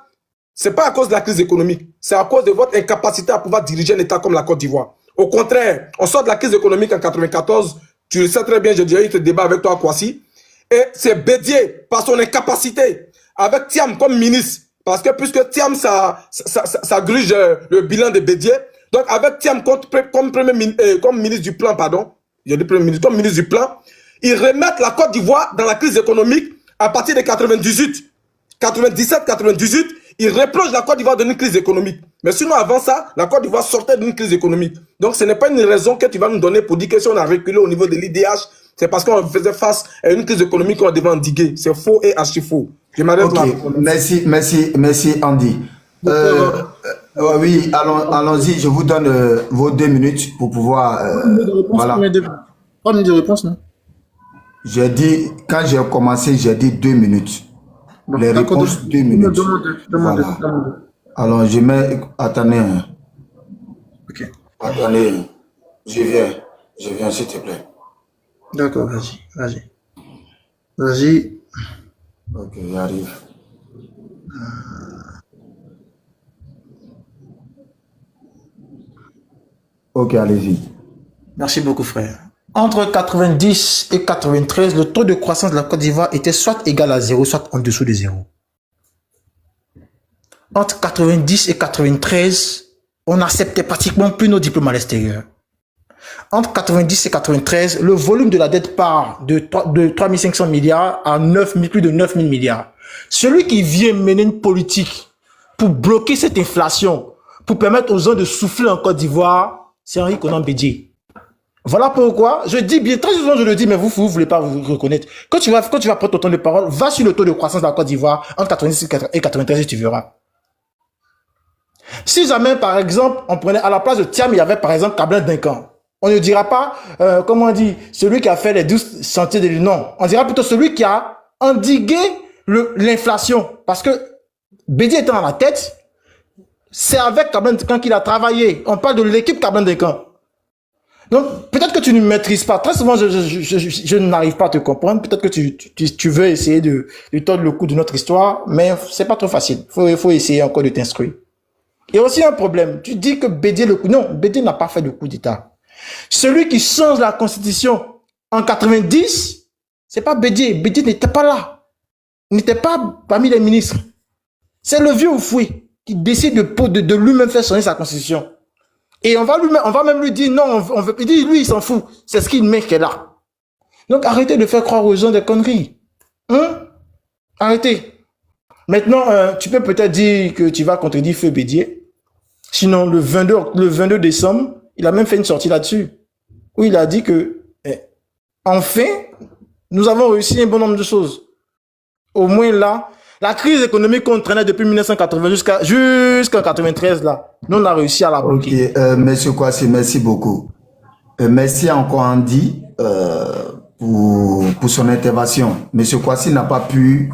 c'est pas à cause de la crise économique. C'est à cause de votre incapacité à pouvoir diriger un État comme la Côte d'Ivoire. Au contraire, on sort de la crise économique en 94. Tu le sais très bien, j'ai déjà eu ce débat avec toi, Kwasi. Et c'est Bédié, par son incapacité, avec Thiam comme ministre, parce que puisque Thiam, ça gruge le bilan de Bédié, donc avec Thiam comme ministre du plan, pardon, j'ai dit premier ministre, comme ministre du plan, ils remettent la Côte d'Ivoire dans la crise économique à partir de 98, 97, 98, ils replongent la Côte d'Ivoire dans une crise économique. Mais sinon, avant ça, la Côte d'Ivoire sortait d'une crise économique. Donc, ce n'est pas une raison que tu vas nous donner pour dire que si on a reculé au niveau de l'IDH, c'est parce qu'on faisait face à une crise économique qu'on devait endiguer. C'est faux et archi faux. Je m'arrête là. Merci Andy. Oui, allons-y, je vous donne vos 2 minutes pour pouvoir... voilà. 3 minutes de réponse, non? J'ai dit, quand j'ai commencé, j'ai dit 2 minutes. Bon, les réponses, 2 minutes. Voilà. Alors, je mets... Attendez. Ok. Attendez. Je viens, s'il te plaît. D'accord, vas-y. Vas-y. Ok, j'arrive. Ok, allez-y. Merci beaucoup, frère. Entre 90 et 93, le taux de croissance de la Côte d'Ivoire était soit égal à 0, soit en dessous de 0. Entre 90 et 93, on n'acceptait pratiquement plus nos diplômes à l'extérieur. Entre 90 et 93, le volume de la dette part de 3 500 milliards à plus de 9 000 milliards. Celui qui vient mener une politique pour bloquer cette inflation, pour permettre aux gens de souffler en Côte d'Ivoire, c'est Henri Konan Bédié. Voilà pourquoi je dis bien, très souvent je le dis, mais vous ne voulez pas vous reconnaître. Quand tu vas prendre ton temps de parole, va sur le taux de croissance de la Côte d'Ivoire entre 90 et 93 et tu verras. Si jamais, par exemple, on prenait à la place de Thiam, il y avait par exemple Kablan Duncan. On ne dira pas, comment on dit, celui qui a fait les 12 sentiers de l'Union. On dira plutôt celui qui a endigué l'inflation. Parce que Bédié étant à la tête, c'est avec Kablan Duncan qu'il a travaillé. On parle de l'équipe Kablan Duncan. Donc, peut-être que tu ne maîtrises pas. Très souvent, je n'arrive pas à te comprendre. Peut-être que tu veux essayer de tordre le cou de notre histoire, mais c'est pas trop facile. Il faut essayer encore de t'instruire. Il y a aussi un problème. Tu dis que Bédié Bédié n'a pas fait de coup d'État. Celui qui change la constitution en 90, c'est pas Bédié. Bédié n'était pas là. Il n'était pas parmi les ministres. C'est le vieux Oufoui qui décide de lui-même faire changer sa constitution. Et on va même lui dire non, il dit lui il s'en fout. C'est ce qu'il met qui est là. Donc arrêtez de faire croire aux gens des conneries. Arrêtez. Maintenant, tu peux peut-être dire que tu vas contredire Feu Bédié. Sinon, le 22 décembre, il a même fait une sortie là-dessus. Où il a dit que, enfin, nous avons réussi un bon nombre de choses. Au moins là, La crise économique qu'on traînait depuis 1980 jusqu'en 93, là, nous, on a réussi à la bloquer. Ok, monsieur Kwasi, merci beaucoup. Merci encore Andy pour son intervention. Monsieur Kwasi n'a pas pu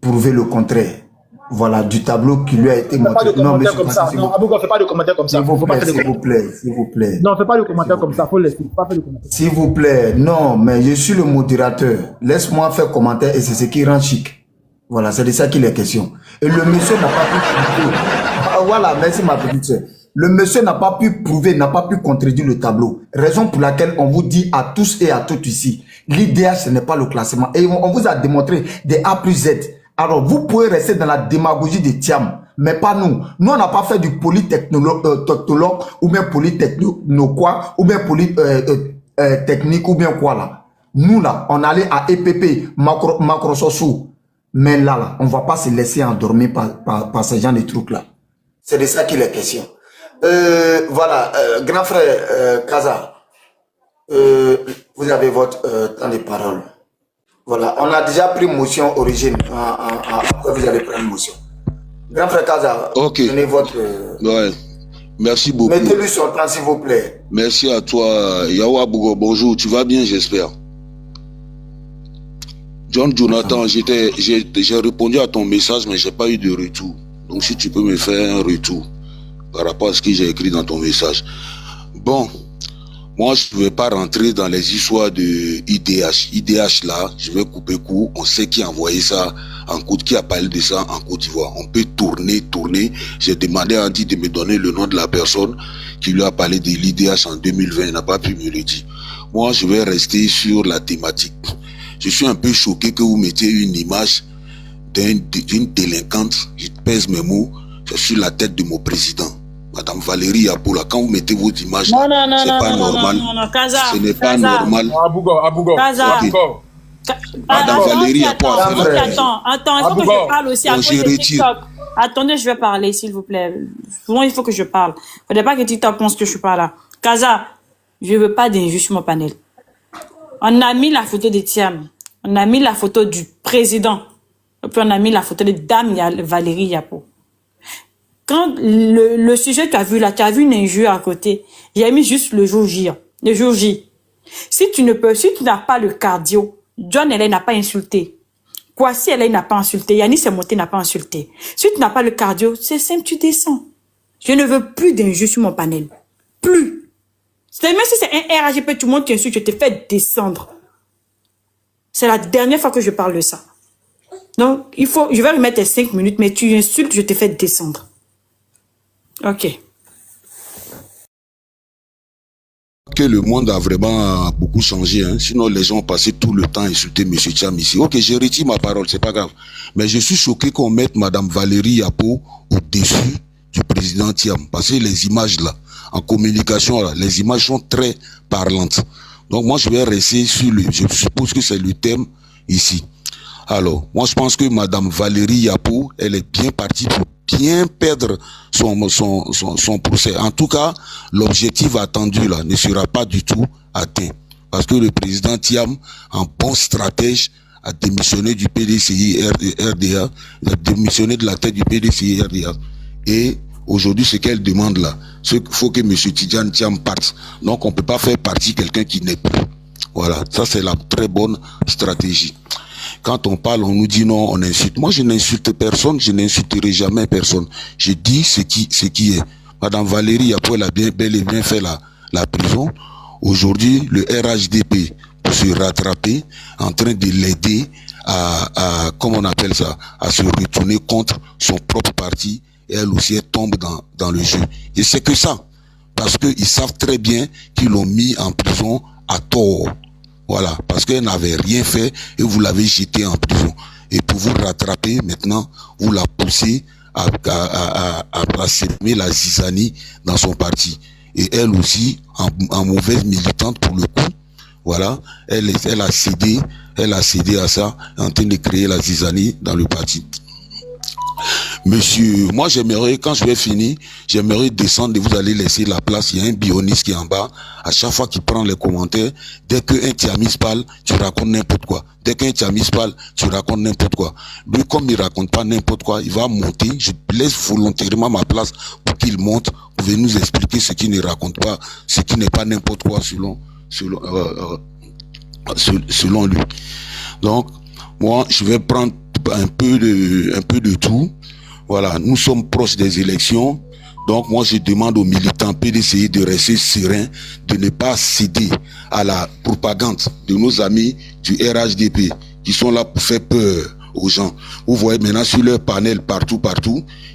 prouver le contraire. Voilà, du tableau qui lui a été montré. Non, monsieur Kwasi, non, Abougo, fais pas de commentaires comme ça. S'il vous plaît. Non, fais pas de commentaires comme ça. Faut laisser. Pas faire de commentaires. S'il vous plaît. Non, mais je suis le modérateur. Laisse-moi faire commentaire et c'est ce qui rend chic. Voilà, c'est de ça qu'il est question. Et le monsieur n'a pas pu prouver. Ah, voilà, merci ma petite soeur. Le monsieur n'a pas pu prouver, n'a pas pu contredire le tableau. Raison pour laquelle on vous dit à tous et à toutes ici, l'IDH, ce n'est pas le classement. Et on vous a démontré des A plus Z. Alors, vous pouvez rester dans la démagogie de Thiam, mais pas nous. Nous, on n'a pas fait du polytechnologue ou bien polytechno quoi, ou bien technique ou bien quoi là. Nous là, on allait à EPP, Macrosoft. Mais là, on ne va pas se laisser endormir par ce genre de trucs là. C'est de ça qu'il est question. Voilà, grand frère Kaza, vous avez votre temps de parole. Voilà, on a déjà pris motion origine. Après, vous allez prendre motion. Grand frère Kaza, donnez votre... Ouais. Merci beaucoup. Mettez-lui son temps, s'il vous plaît. Merci à toi. Yawa Bougo, bonjour. Tu vas bien, j'espère. John Jonathan, j'ai répondu à ton message, mais j'ai pas eu de retour. Donc, si tu peux me faire un retour par rapport à ce que j'ai écrit dans ton message. Bon, moi, je ne vais pas rentrer dans les histoires de IDH. IDH, là, je vais couper court. On sait qui a envoyé ça qui a parlé de ça en Côte d'Ivoire. On peut tourner. J'ai demandé à Andy de me donner le nom de la personne qui lui a parlé de l'IDH en 2020. Il n'a pas pu me le dire. Moi, je vais rester sur la thématique. Je suis un peu choqué que vous mettiez une image d'une délinquante. Je pèse mes mots. Je suis la tête de mon président. Madame Valérie Yapoula, quand vous mettez vos images, c'est pas normal. Ce n'est pas normal. Abougo. Madame Valérie Yapoula. Attends, il faut que je parle aussi à cause de TikTok. Attendez, je vais parler, s'il vous plaît. Souvent, il faut que je parle. Il ne faudrait pas que TikTok pense que je suis pas là. Kaza, je ne veux pas d'injure sur mon panel. On a mis la photo de Thiam. On a mis la photo du président. Et puis on a mis la photo de Dame Valérie Yapo. Quand le sujet, tu as vu là, tu as vu une injure à côté. J'ai mis juste le jour J. Le jour J. Si tu n'as pas le cardio, John Hélène n'a pas insulté. Kwasi Hélène n'a pas insulté. Yannis Semonté n'a pas insulté. Si tu n'as pas le cardio, c'est simple, tu descends. Je ne veux plus d'injure sur mon panel. Plus. Même si c'est un RAGP, tout le monde t'insulte, je te fais descendre. C'est la dernière fois que je parle de ça. Donc, je vais remettre 5 minutes, mais tu insultes, je te fais descendre. Ok. Que le monde a vraiment beaucoup changé, hein. Sinon les gens ont passé tout le temps à insulter M. Thiam ici. Ok, je retire ma parole, c'est pas grave. Mais je suis choqué qu'on mette Madame Valérie Yapo au-dessus du président Thiam. Parce que les images là, en communication là, les images sont très parlantes. Donc moi je vais rester sur je suppose que c'est le thème ici. Alors, moi je pense que Madame Valérie Yapo, elle est bien partie pour bien perdre son procès. En tout cas, l'objectif attendu là ne sera pas du tout atteint. Parce que le président Thiam, en bon stratège, a démissionné du PDCI RDA, il a démissionné de la tête du PDCI RDA. Et aujourd'hui, ce qu'elle demande là, c'est qu'il faut que M. Tidjane Thiam parte. Donc on ne peut pas faire partie quelqu'un qui n'est plus. Voilà, ça c'est la très bonne stratégie. Quand on parle, on nous dit non, on insulte. Moi, je n'insulte personne, je n'insulterai jamais personne. Je dis ce qui est. Madame Valérie Yapo, elle a bel et bien fait la prison. Aujourd'hui, le RHDP, pour se rattraper, en train de l'aider à comment on appelle ça, à se retourner contre son propre parti. Et elle aussi, elle tombe dans le jeu. Et c'est que ça. Parce qu'ils savent très bien qu'ils l'ont mis en prison à tort. Voilà, parce qu'elle n'avait rien fait et vous l'avez jeté en prison. Et pour vous rattraper, maintenant, vous la poussez à semer la zizanie dans son parti. Et elle aussi, en mauvaise militante pour le coup, voilà, elle a cédé à ça, en train de créer la zizanie dans le parti. monsieur, moi j'aimerais, quand je vais finir, j'aimerais descendre et vous allez laisser la place. Il y a un bioniste qui est en bas. À chaque fois qu'il prend les commentaires, dès qu'un Tiamis parle, tu racontes n'importe quoi. Dès qu'un Tiamis parle, tu racontes n'importe quoi. Lui, comme il raconte pas n'importe quoi, il va monter. Je laisse volontairement ma place pour qu'il monte, pour venir nous expliquer ce qu'il ne raconte pas, ce qui n'est pas n'importe quoi selon lui. Donc, moi, je vais prendre un peu de tout. Voilà, nous sommes proches des élections. Donc, moi, je demande aux militants PDCI de rester sereins, de ne pas céder à la propagande de nos amis du RHDP qui sont là pour faire peur aux gens. Vous voyez maintenant sur leur panel partout,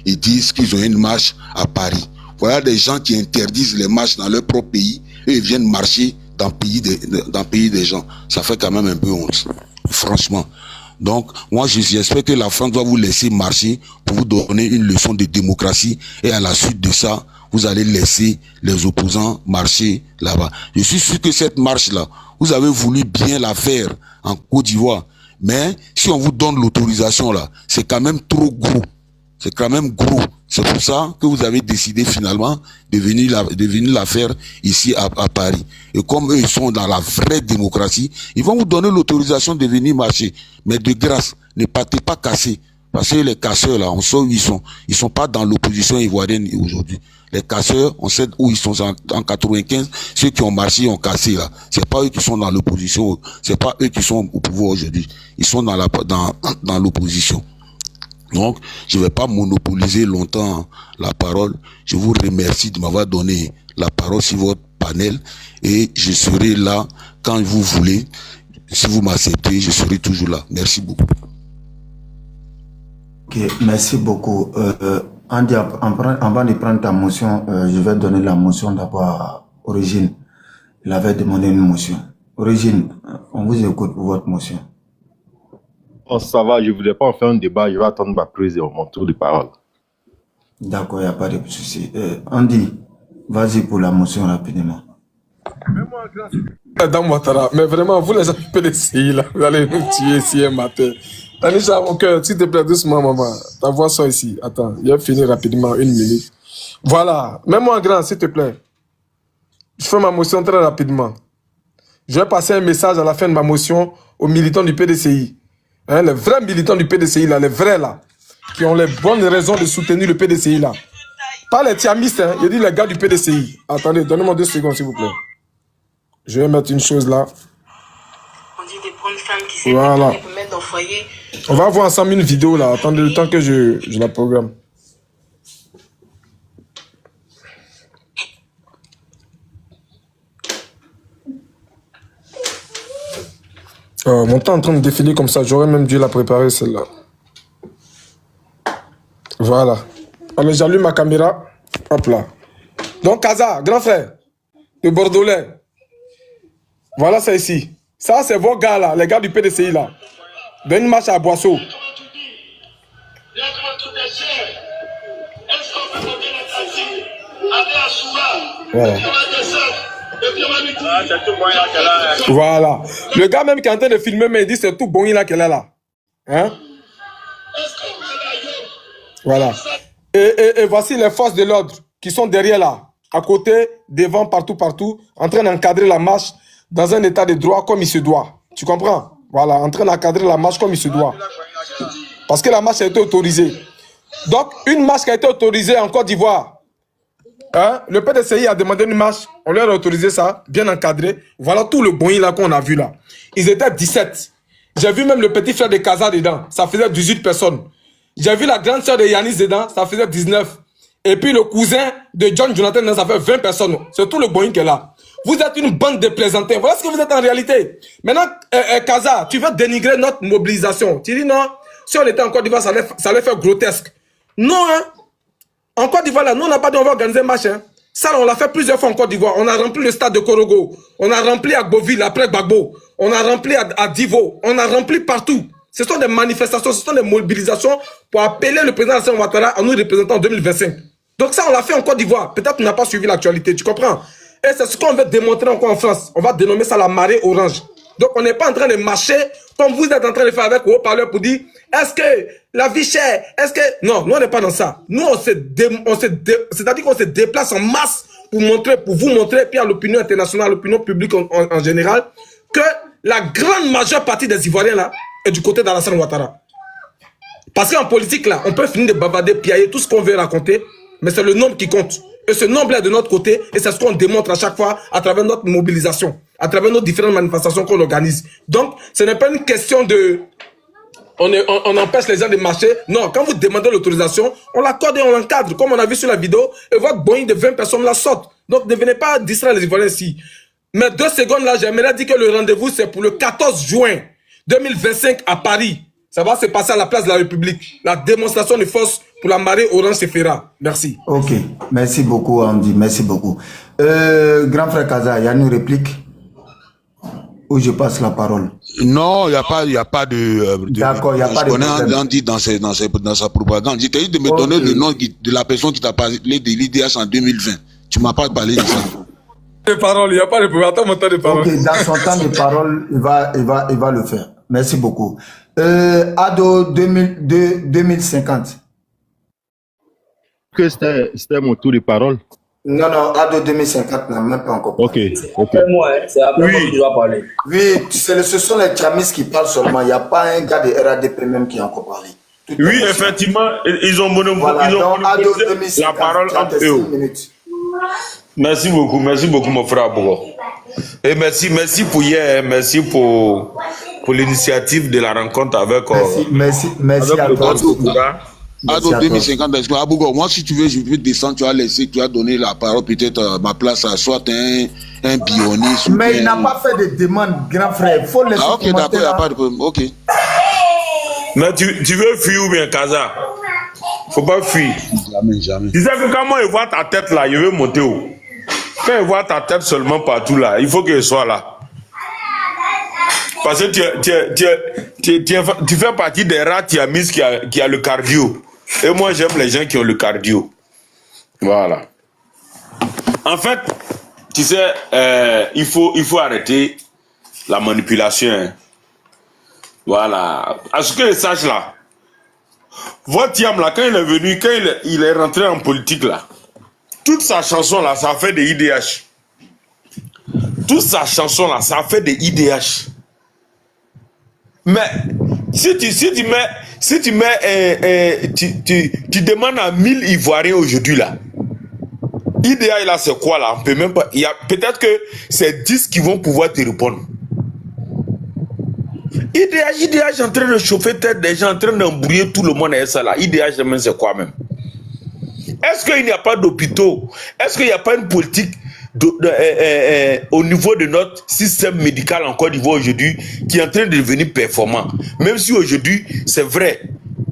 ils disent qu'ils ont une marche à Paris. Voilà des gens qui interdisent les marches dans leur propre pays et ils viennent marcher dans le pays des gens. Ça fait quand même un peu honte, franchement. Donc, moi, j'espère que la France doit vous laisser marcher pour vous donner une leçon de démocratie. Et à la suite de ça, vous allez laisser les opposants marcher là-bas. Je suis sûr que cette marche-là, vous avez voulu bien la faire en Côte d'Ivoire. Mais si on vous donne l'autorisation là, c'est quand même trop gros. C'est quand même gros. C'est pour ça que vous avez décidé finalement de venir la faire ici à Paris. Et comme eux, ils sont dans la vraie démocratie, ils vont vous donner l'autorisation de venir marcher. Mais de grâce, ne partez pas casser. Parce que les casseurs là, on sait où ils sont. Ils sont pas dans l'opposition ivoirienne aujourd'hui. Les casseurs, on sait où ils sont en 95. Ceux qui ont marché, ont cassé là. C'est pas eux qui sont dans l'opposition. C'est pas eux qui sont au pouvoir aujourd'hui. Ils sont dans l'opposition. Donc, je ne vais pas monopoliser longtemps la parole. Je vous remercie de m'avoir donné la parole sur votre panel et je serai là quand vous voulez. Si vous m'acceptez, je serai toujours là. Merci beaucoup. Ok, merci beaucoup. Andy, avant de prendre ta motion, je vais donner la motion d'abord à Origine. Il avait demandé une motion. Origine, on vous écoute pour votre motion. Oh, ça va, je ne voulais pas en faire un débat, je vais attendre ma prise et mon tour de parole. D'accord, il n'y a pas de souci. Andy, vas-y pour la motion rapidement. Madame Ouattara, mais vraiment, vous les avez PDCI là, vous allez nous tuer ici un matin. Tanisha, mon cœur, s'il te plaît, doucement, maman. Ta voix sort ici. Attends, je vais finir rapidement, 1 minute. Voilà, mets-moi en grand, s'il te plaît. Je fais ma motion très rapidement. Je vais passer un message à la fin de ma motion aux militants du PDCI. Hein, les vrais militants du PDCI, là, les vrais, là, qui ont les bonnes raisons de soutenir le PDCI, là. Pas les tiamistes, hein, je dis les gars du PDCI. Attendez, donnez-moi 2 secondes, s'il vous plaît. Je vais mettre une chose là. On dit des bonnes femmes qui s'aiment, Voilà. qui peuvent mettre dans le foyer. On va voir ensemble une vidéo, là. Attendez le temps que je la programme. Mon temps est en train de défiler comme ça. J'aurais même dû la préparer, celle-là. Voilà. Allez, j'allume ma caméra. Hop là. Donc, Kaza, grand frère, le Bordelais. Voilà ça ici. Ça, c'est vos gars là, les gars du PDCI là. Dans une marche à Boisseau. Voilà. Voilà. Le gars même qui est en train de filmer, mais il dit c'est tout bon là qu'elle est là. Hein? Voilà. Et voici les forces de l'ordre qui sont derrière là, à côté, devant, partout, en train d'encadrer la marche dans un état de droit comme il se doit. Tu comprends? Voilà, en train d'encadrer la marche comme il se doit. Parce que la marche a été autorisée. Donc, une marche qui a été autorisée en Côte d'Ivoire. Hein? Le PDCI a demandé une marche, on leur a autorisé ça, bien encadré. Voilà tout le bon là qu'on a vu là. Ils étaient 17. J'ai vu même le petit frère de Kaza dedans, ça faisait 18 personnes. J'ai vu la grande sœur de Yanis dedans, ça faisait 19. Et puis le cousin de John Jonathan dedans, ça fait 20 personnes. C'est tout le bon qui est là. Vous êtes une bande de plaisantins. Voilà ce que vous êtes en réalité. Maintenant, Kaza, tu veux dénigrer notre mobilisation. Tu dis non, si on était en Côte d'Ivoire, ça allait faire grotesque. Non, hein. En Côte d'Ivoire, là, nous, on n'a pas dit on va organiser un match. Hein. Ça, on l'a fait plusieurs fois en Côte d'Ivoire. On a rempli le stade de Korogo. On a rempli à Gboville, après Gbagbo. On a rempli à Divo. On a rempli partout. Ce sont des manifestations, ce sont des mobilisations pour appeler le président Alassane Ouattara à nous représenter en 2025. Donc ça, on l'a fait en Côte d'Ivoire. Peut-être qu'on n'a pas suivi l'actualité, tu comprends? Et c'est ce qu'on veut démontrer encore en France. On va dénommer ça la marée orange. Donc, on n'est pas en train de marcher comme vous êtes en train de faire avec vos haut-parleurs pour dire est-ce que la vie chère, est-ce que... Non, nous, on n'est pas dans ça. Nous, c'est-à-dire qu'on se déplace en masse pour vous montrer, puis à l'opinion internationale, à l'opinion publique en général, que la grande majeure partie des Ivoiriens, là, est du côté d'Alassane Ouattara. Parce qu'en politique, là, on peut finir de bavarder, piailler tout ce qu'on veut raconter, mais c'est le nombre qui compte. Et ce nombre est de notre côté, et c'est ce qu'on démontre à chaque fois à travers notre mobilisation, à travers nos différentes manifestations qu'on organise. Donc, ce n'est pas une question de... On empêche les gens de marcher. Non, quand vous demandez l'autorisation, on l'accorde et on l'encadre, comme on a vu sur la vidéo, et votre Boeing de 20 personnes la sortent. Donc, ne venez pas distraire les Ivoiriens ici. Mais 2 secondes là, j'aimerais dire que le rendez-vous, c'est pour le 14 juin 2025 à Paris. Ça va se passer à la place de la République. La démonstration de force pour la marée Orange se fera. Merci. Ok, merci beaucoup Andy, merci beaucoup. Grand frère Kaza, il y a une réplique où je passe la parole. Non, il n'y a pas de... D'accord, il n'y a pas de problème. On a Andy dans sa propagande. J'ai dit de me donner le nom de la personne qui t'a parlé de l'IDH en 2020. Tu ne m'as pas parlé de ça. De parole, il n'y a pas de problème. Attends mon temps de parole. Ok, dans son temps de parole, il va le faire. Merci beaucoup. Ado 2050. Que c'était mon tour de parole. Non, Ado 2050 n'a même pas encore parlé. Ok. C'est moi, hein. C'est après moi qui dois parler. Oui, ce sont les Tchamis qui parlent seulement. Il n'y a pas un gars de RADP même qui a encore parlé. Oui, effectivement, ils ont monopolisé la parole entre eux. Merci beaucoup, mon frère Abougo. Et merci pour hier, merci pour l'initiative de la rencontre avec... Merci à toi. Ado 2050, Abougo, moi si tu veux, je peux descendre, tu as donné la parole, peut-être ma place à soit un bioniste. Mais il n'a pas fait de demande, grand frère. Il faut laisser ok, d'accord, il n'y a pas de problème. Ok. Mais tu veux fuir ou bien, Kaza? Faut pas fuir. Jamais. Tu sais que quand moi je vois ta tête là, je veux monter haut. Quand je vois ta tête seulement partout là, il faut que je sois là. Parce que tu fais partie des rats qui a le cardio. Et moi j'aime les gens qui ont le cardio. Voilà. En fait, tu sais, il faut arrêter la manipulation. Hein. Voilà. À ce que je sache là, votre Yam là, quand il est venu, quand il est rentré en politique là, toute sa chanson là, ça a fait des IDH. Toute sa chanson là, ça a fait des IDH. Mais si tu demandes à 1000 Ivoiriens aujourd'hui là, IDH là c'est quoi là? On peut même pas. Il y a peut-être que c'est 10 qui vont pouvoir te répondre. IDH en train de chauffer tête des gens, en train d'embrouiller tout le monde avec ça là. IDH c'est quoi même? Est-ce qu'il n'y a pas d'hôpitaux? Est-ce qu'il n'y a pas une politique au niveau de notre système médical en Côte d'Ivoire aujourd'hui qui est en train de devenir performant? Même si aujourd'hui, c'est vrai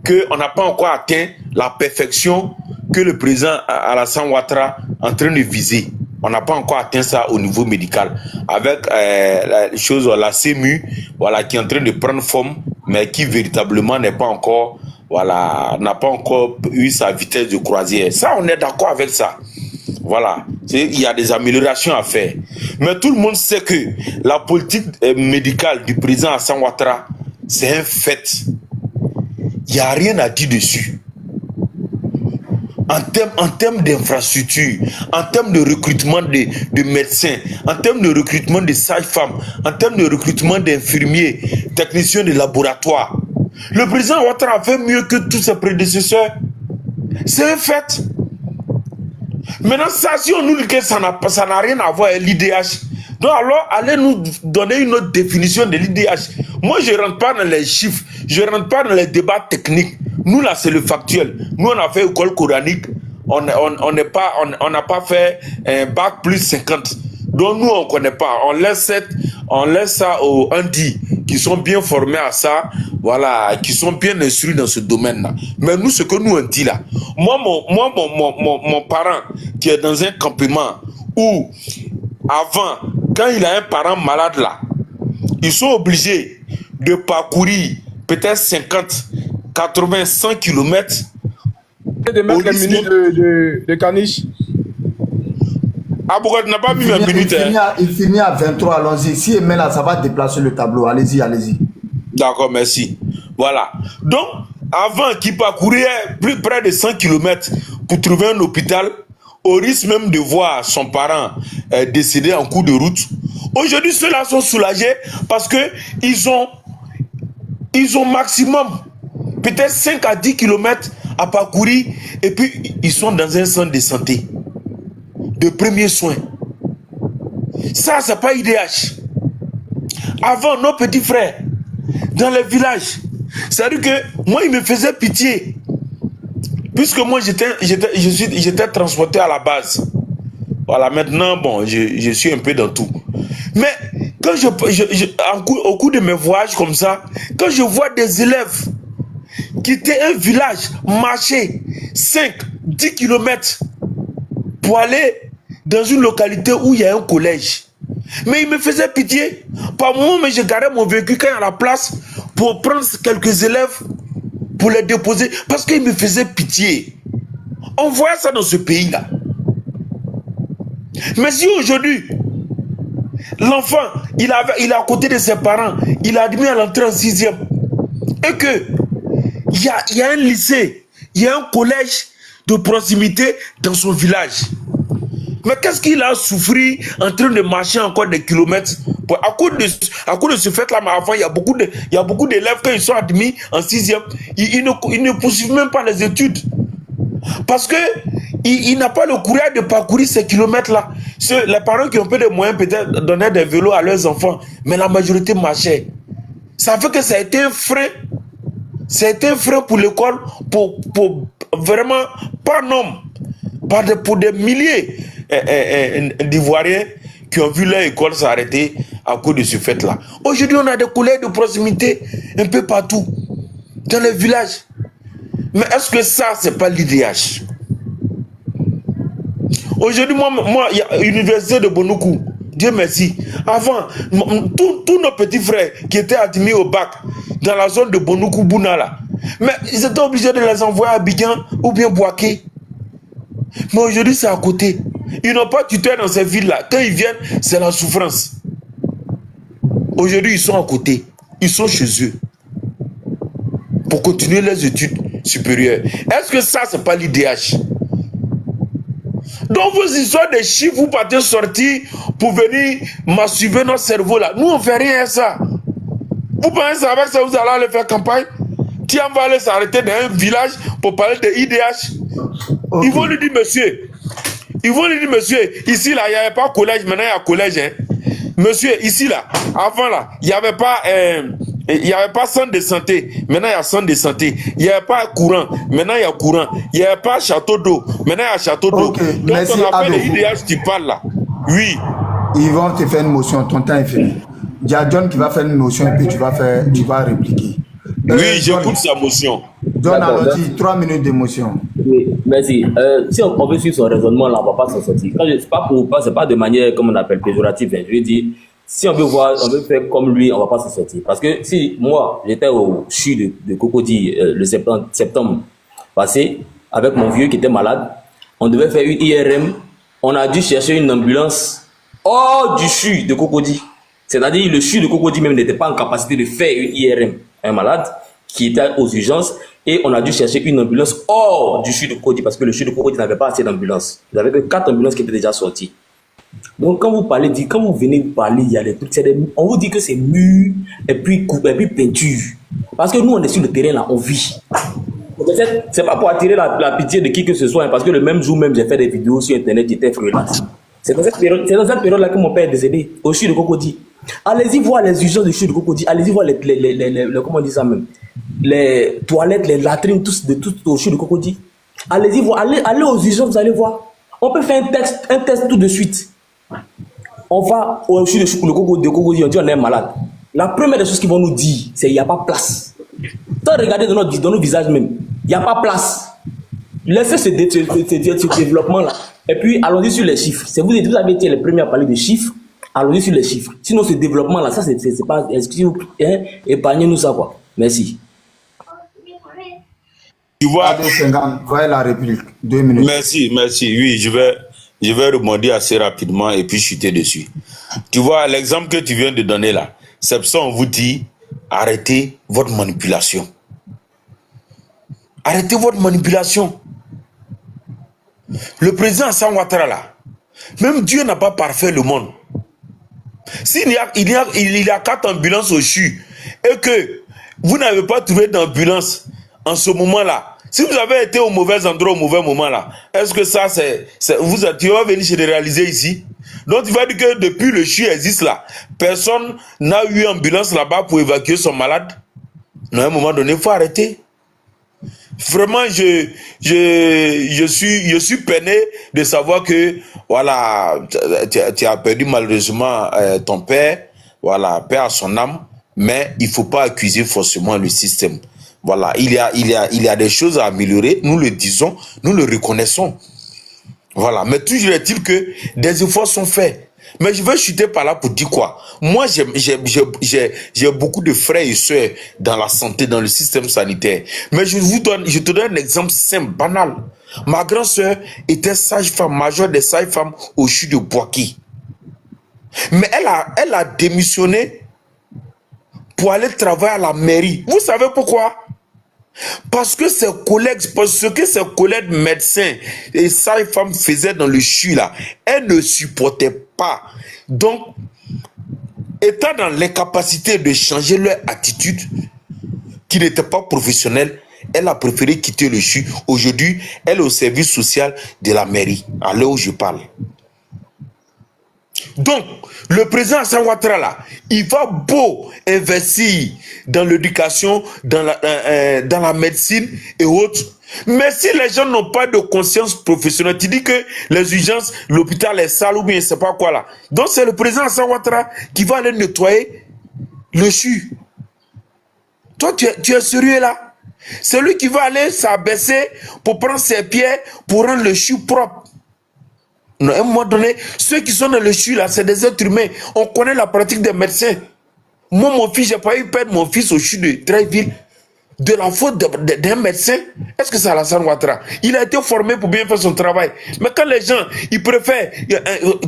qu'on n'a pas encore atteint la perfection que le président Alassane Ouattara est en train de viser. On n'a pas encore atteint ça au niveau médical. Avec la CEMU, voilà, qui est en train de prendre forme, mais qui véritablement n'est pas encore... Voilà, n'a pas encore eu sa vitesse de croisière. Ça, on est d'accord avec ça. Voilà, il y a des améliorations à faire. Mais tout le monde sait que la politique médicale du président Alassane Ouattara, c'est un fait. Il n'y a rien à dire dessus. En termes d'infrastructure, en termes de recrutement de médecins, en termes de recrutement de sages-femmes, en termes de recrutement d'infirmiers, techniciens de laboratoire, le président Ouattara a fait mieux que tous ses prédécesseurs. C'est un fait. Maintenant, ça, si on nous dit que ça n'a rien à voir avec l'IDH, donc alors, allez nous donner une autre définition de l'IDH. Moi, je ne rentre pas dans les chiffres, je ne rentre pas dans les débats techniques. Nous, là, c'est le factuel. Nous, on a fait école coranique, on n'a pas fait un bac plus 50. Donc, nous, on ne connaît pas. On laisse ça aux Andis qui sont bien formés à ça, voilà, qui sont bien instruits dans ce domaine-là. Mais nous, ce que nous on dit là, mon parent qui est dans un campement où, avant, quand il a un parent malade là, ils sont obligés de parcourir peut-être 50, 80, 100 km. De mettre les minutes de caniche. Abouga, tu n'as pas mis ma minute. Il finit à 23, allons-y. Si Aimé là, ça va déplacer le tableau. Allez-y, allez-y. D'accord, merci. Voilà. Donc, avant qu'il parcourait plus près de 100 km pour trouver un hôpital, au risque même de voir son parent décédé en cours de route, aujourd'hui, ceux-là sont soulagés parce que ils ont maximum peut-être 5 à 10 km à parcourir et puis ils sont dans un centre de santé de premiers soins. Ça, c'est pas IDH. Avant, nos petits frères, dans les villages, c'est-à-dire que moi, ils me faisaient pitié. Puisque moi, j'étais transporté à la base. Voilà, maintenant, bon, je suis un peu dans tout. Mais, quand au cours de mes voyages comme ça, quand je vois des élèves quitter un village, marcher 5, 10 km pour aller dans une localité où il y a un collège. Mais il me faisait pitié. Par moment, mais je garais mon véhicule quand il y a la place pour prendre quelques élèves pour les déposer parce qu'il me faisait pitié. On voit ça dans ce pays-là. Mais si aujourd'hui, l'enfant, il est à côté de ses parents, il a admis à l'entrée en 6e, et que il y a un lycée, il y a un collège de proximité dans son village. Mais qu'est-ce qu'il a souffert en train de marcher encore des kilomètres à cause de ce fait-là, mais avant, il y a beaucoup d'élèves, quand ils sont admis en 6e, ils ne poursuivent même pas les études. Parce que il n'a pas le courage de parcourir ces kilomètres-là. Les parents qui ont peu de moyens peut-être donnaient des vélos à leurs enfants, mais la majorité marchait. Ça fait que ça a été un frein. C'est un frein pour l'école, pour vraiment, pas nombre, pour des milliers d'Ivoiriens qui ont vu leur école s'arrêter à cause de ce fait-là. Aujourd'hui, on a des collèges de proximité un peu partout, dans les villages. Mais est-ce que ça, c'est pas l'IDH? Aujourd'hui, moi, il y a l'université de Bonoukou. Dieu merci. Avant, tous nos petits frères qui étaient admis au bac dans la zone de Bonoukou, Bounala, mais ils étaient obligés de les envoyer à Abidjan ou bien Bouaké. Mais aujourd'hui, c'est à côté. Ils n'ont pas tuteur dans ces villes-là. Quand ils viennent, c'est la souffrance. Aujourd'hui, ils sont à côté. Ils sont chez eux pour continuer leurs études supérieures. Est-ce que ça, c'est pas l'IDH? Donc vos histoires de chiffres, vous partez sortir pour venir massuver notre cerveau là. Nous, on ne fait rien à ça. Vous pensez avec ça, vous allez aller faire campagne? Tiens, on va aller s'arrêter dans un village pour parler de IDH. Okay. Ils vont lui dire, monsieur, ici là, il n'y avait pas collège, maintenant il y a collège. Hein. Monsieur, ici là, avant là, il n'y avait pas centre de santé, maintenant il y a centre de santé. Il n'y avait pas courant, maintenant il y a courant. Il n'y avait pas château d'eau, maintenant il y a château d'eau. Okay. Donc merci, on appelle les IDH, tu parles là. Oui. Ils vont te faire une motion, ton temps est fini. Il y a John qui va faire une motion et puis tu vas répliquer. Oui, j'écoute sa motion. John, allons-y, 3 minutes de motion. Oui, merci. Si on veut suivre son raisonnement, là, on ne va pas s'en sortir. C'est pas de manière, comme on appelle, péjorative. Hein. Je veux dire, si on veut faire comme lui, on ne va pas s'en sortir. Parce que si moi, j'étais au CHU de Cocody le septembre passé, avec mon vieux qui était malade, on devait faire une IRM, on a dû chercher une ambulance hors du CHU de Cocody. C'est-à-dire le CHU de Cocody même n'était pas en capacité de faire une IRM. Un malade qui était aux urgences et on a dû chercher une ambulance hors du CHU de Cocody parce que le CHU de Cocody n'avait pas assez d'ambulances. Il n'y avait que 4 ambulances qui étaient déjà sorties. Donc quand vous venez parler, il y a des trucs, on vous dit que c'est mur et puis peinture. Parce que nous on est sur le terrain là, on vit. C'est pas pour attirer la pitié de qui que ce soit, hein, parce que le même jour même j'ai fait des vidéos sur internet qui étaient freelance. C'est dans cette période-là que mon père est décédé, au CHU de Cocody. Allez-y voir les urgences du CHU de Cocody, allez-y voir comment on dit ça même, les toilettes, les latrines, tout au CHU de Cocody. Allez-y voir, allez aux urgences, vous allez voir. On peut faire un test tout de suite. On va au CHU de Cocody, on dit on est malade. La première des choses qu'ils vont nous dire, c'est qu'il n'y a pas place. Tant regardez dans nos visages même, il n'y a pas place. Laissez ce développement-là. Et puis, allons-y sur les chiffres. Vous avez été les premiers à parler de chiffres. Allons-y sur les chiffres. Sinon, ce développement-là, ça, c'est pas... Excusez-vous, hein, épargnez-nous ça, quoi. Merci. Tu vois... Voyez la République. 2 minutes. Merci. Oui, je vais Je vais rebondir assez rapidement et puis chuter dessus. Tu vois, l'exemple que tu viens de donner là, c'est pour ça qu'on vous dit, arrêtez votre manipulation. Arrêtez votre manipulation. Le président Alassane Ouattara là, même Dieu n'a pas parfait le monde. S'il y a 4 ambulances au CHU et que vous n'avez pas trouvé d'ambulance en ce moment-là, si vous avez été au mauvais endroit au mauvais moment là, est-ce que ça tu vas venir se réaliser ici? Donc tu vas dire que depuis le CHU existe là, personne n'a eu ambulance là-bas pour évacuer son malade? Non, à un moment donné, il faut arrêter. Vraiment, je suis peiné de savoir que, voilà, tu as perdu malheureusement ton père, voilà, paix à son âme, mais il ne faut pas accuser forcément le système. Voilà, il y a des choses à améliorer, nous le disons, nous le reconnaissons. Voilà, mais toujours est-il que des efforts sont faits. Mais je vais chuter par là pour dire quoi? Moi, j'ai beaucoup de frères et sœurs dans la santé, dans le système sanitaire. Mais je te donne un exemple simple, banal. Ma grande sœur était sage-femme, majeure des sages-femmes au CHU de Boaké. Mais elle a démissionné pour aller travailler à la mairie. Vous savez pourquoi? Parce que ses collègues médecins et sages-femmes faisaient dans le CHU là, elles ne supportaient pas. Donc, étant dans l'incapacité de changer leur attitude, qui n'était pas professionnelle, elle a préféré quitter le CHU. Aujourd'hui, elle est au service social de la mairie, à l'heure où je parle. Donc, le président Alassane Ouattara là, il va beau investir dans l'éducation, dans la médecine et autres. Mais si les gens n'ont pas de conscience professionnelle, tu dis que les urgences, l'hôpital est sale ou bien je sais pas quoi là. Donc c'est le président Alassane Ouattara qui va aller nettoyer le CHU. Toi, tu es sérieux là? C'est lui qui va aller s'abaisser pour prendre ses pieds pour rendre le CHU propre. Non, à un moment donné, ceux qui sont dans le CHU là, c'est des êtres humains. On connaît la pratique des médecins. Moi, mon fils, j'ai pas eu perdre mon fils au CHU de Tréville de la faute d'un médecin. Est-ce que c'est Alassane Ouattara? Il a été formé pour bien faire son travail. Mais quand les gens, ils préfèrent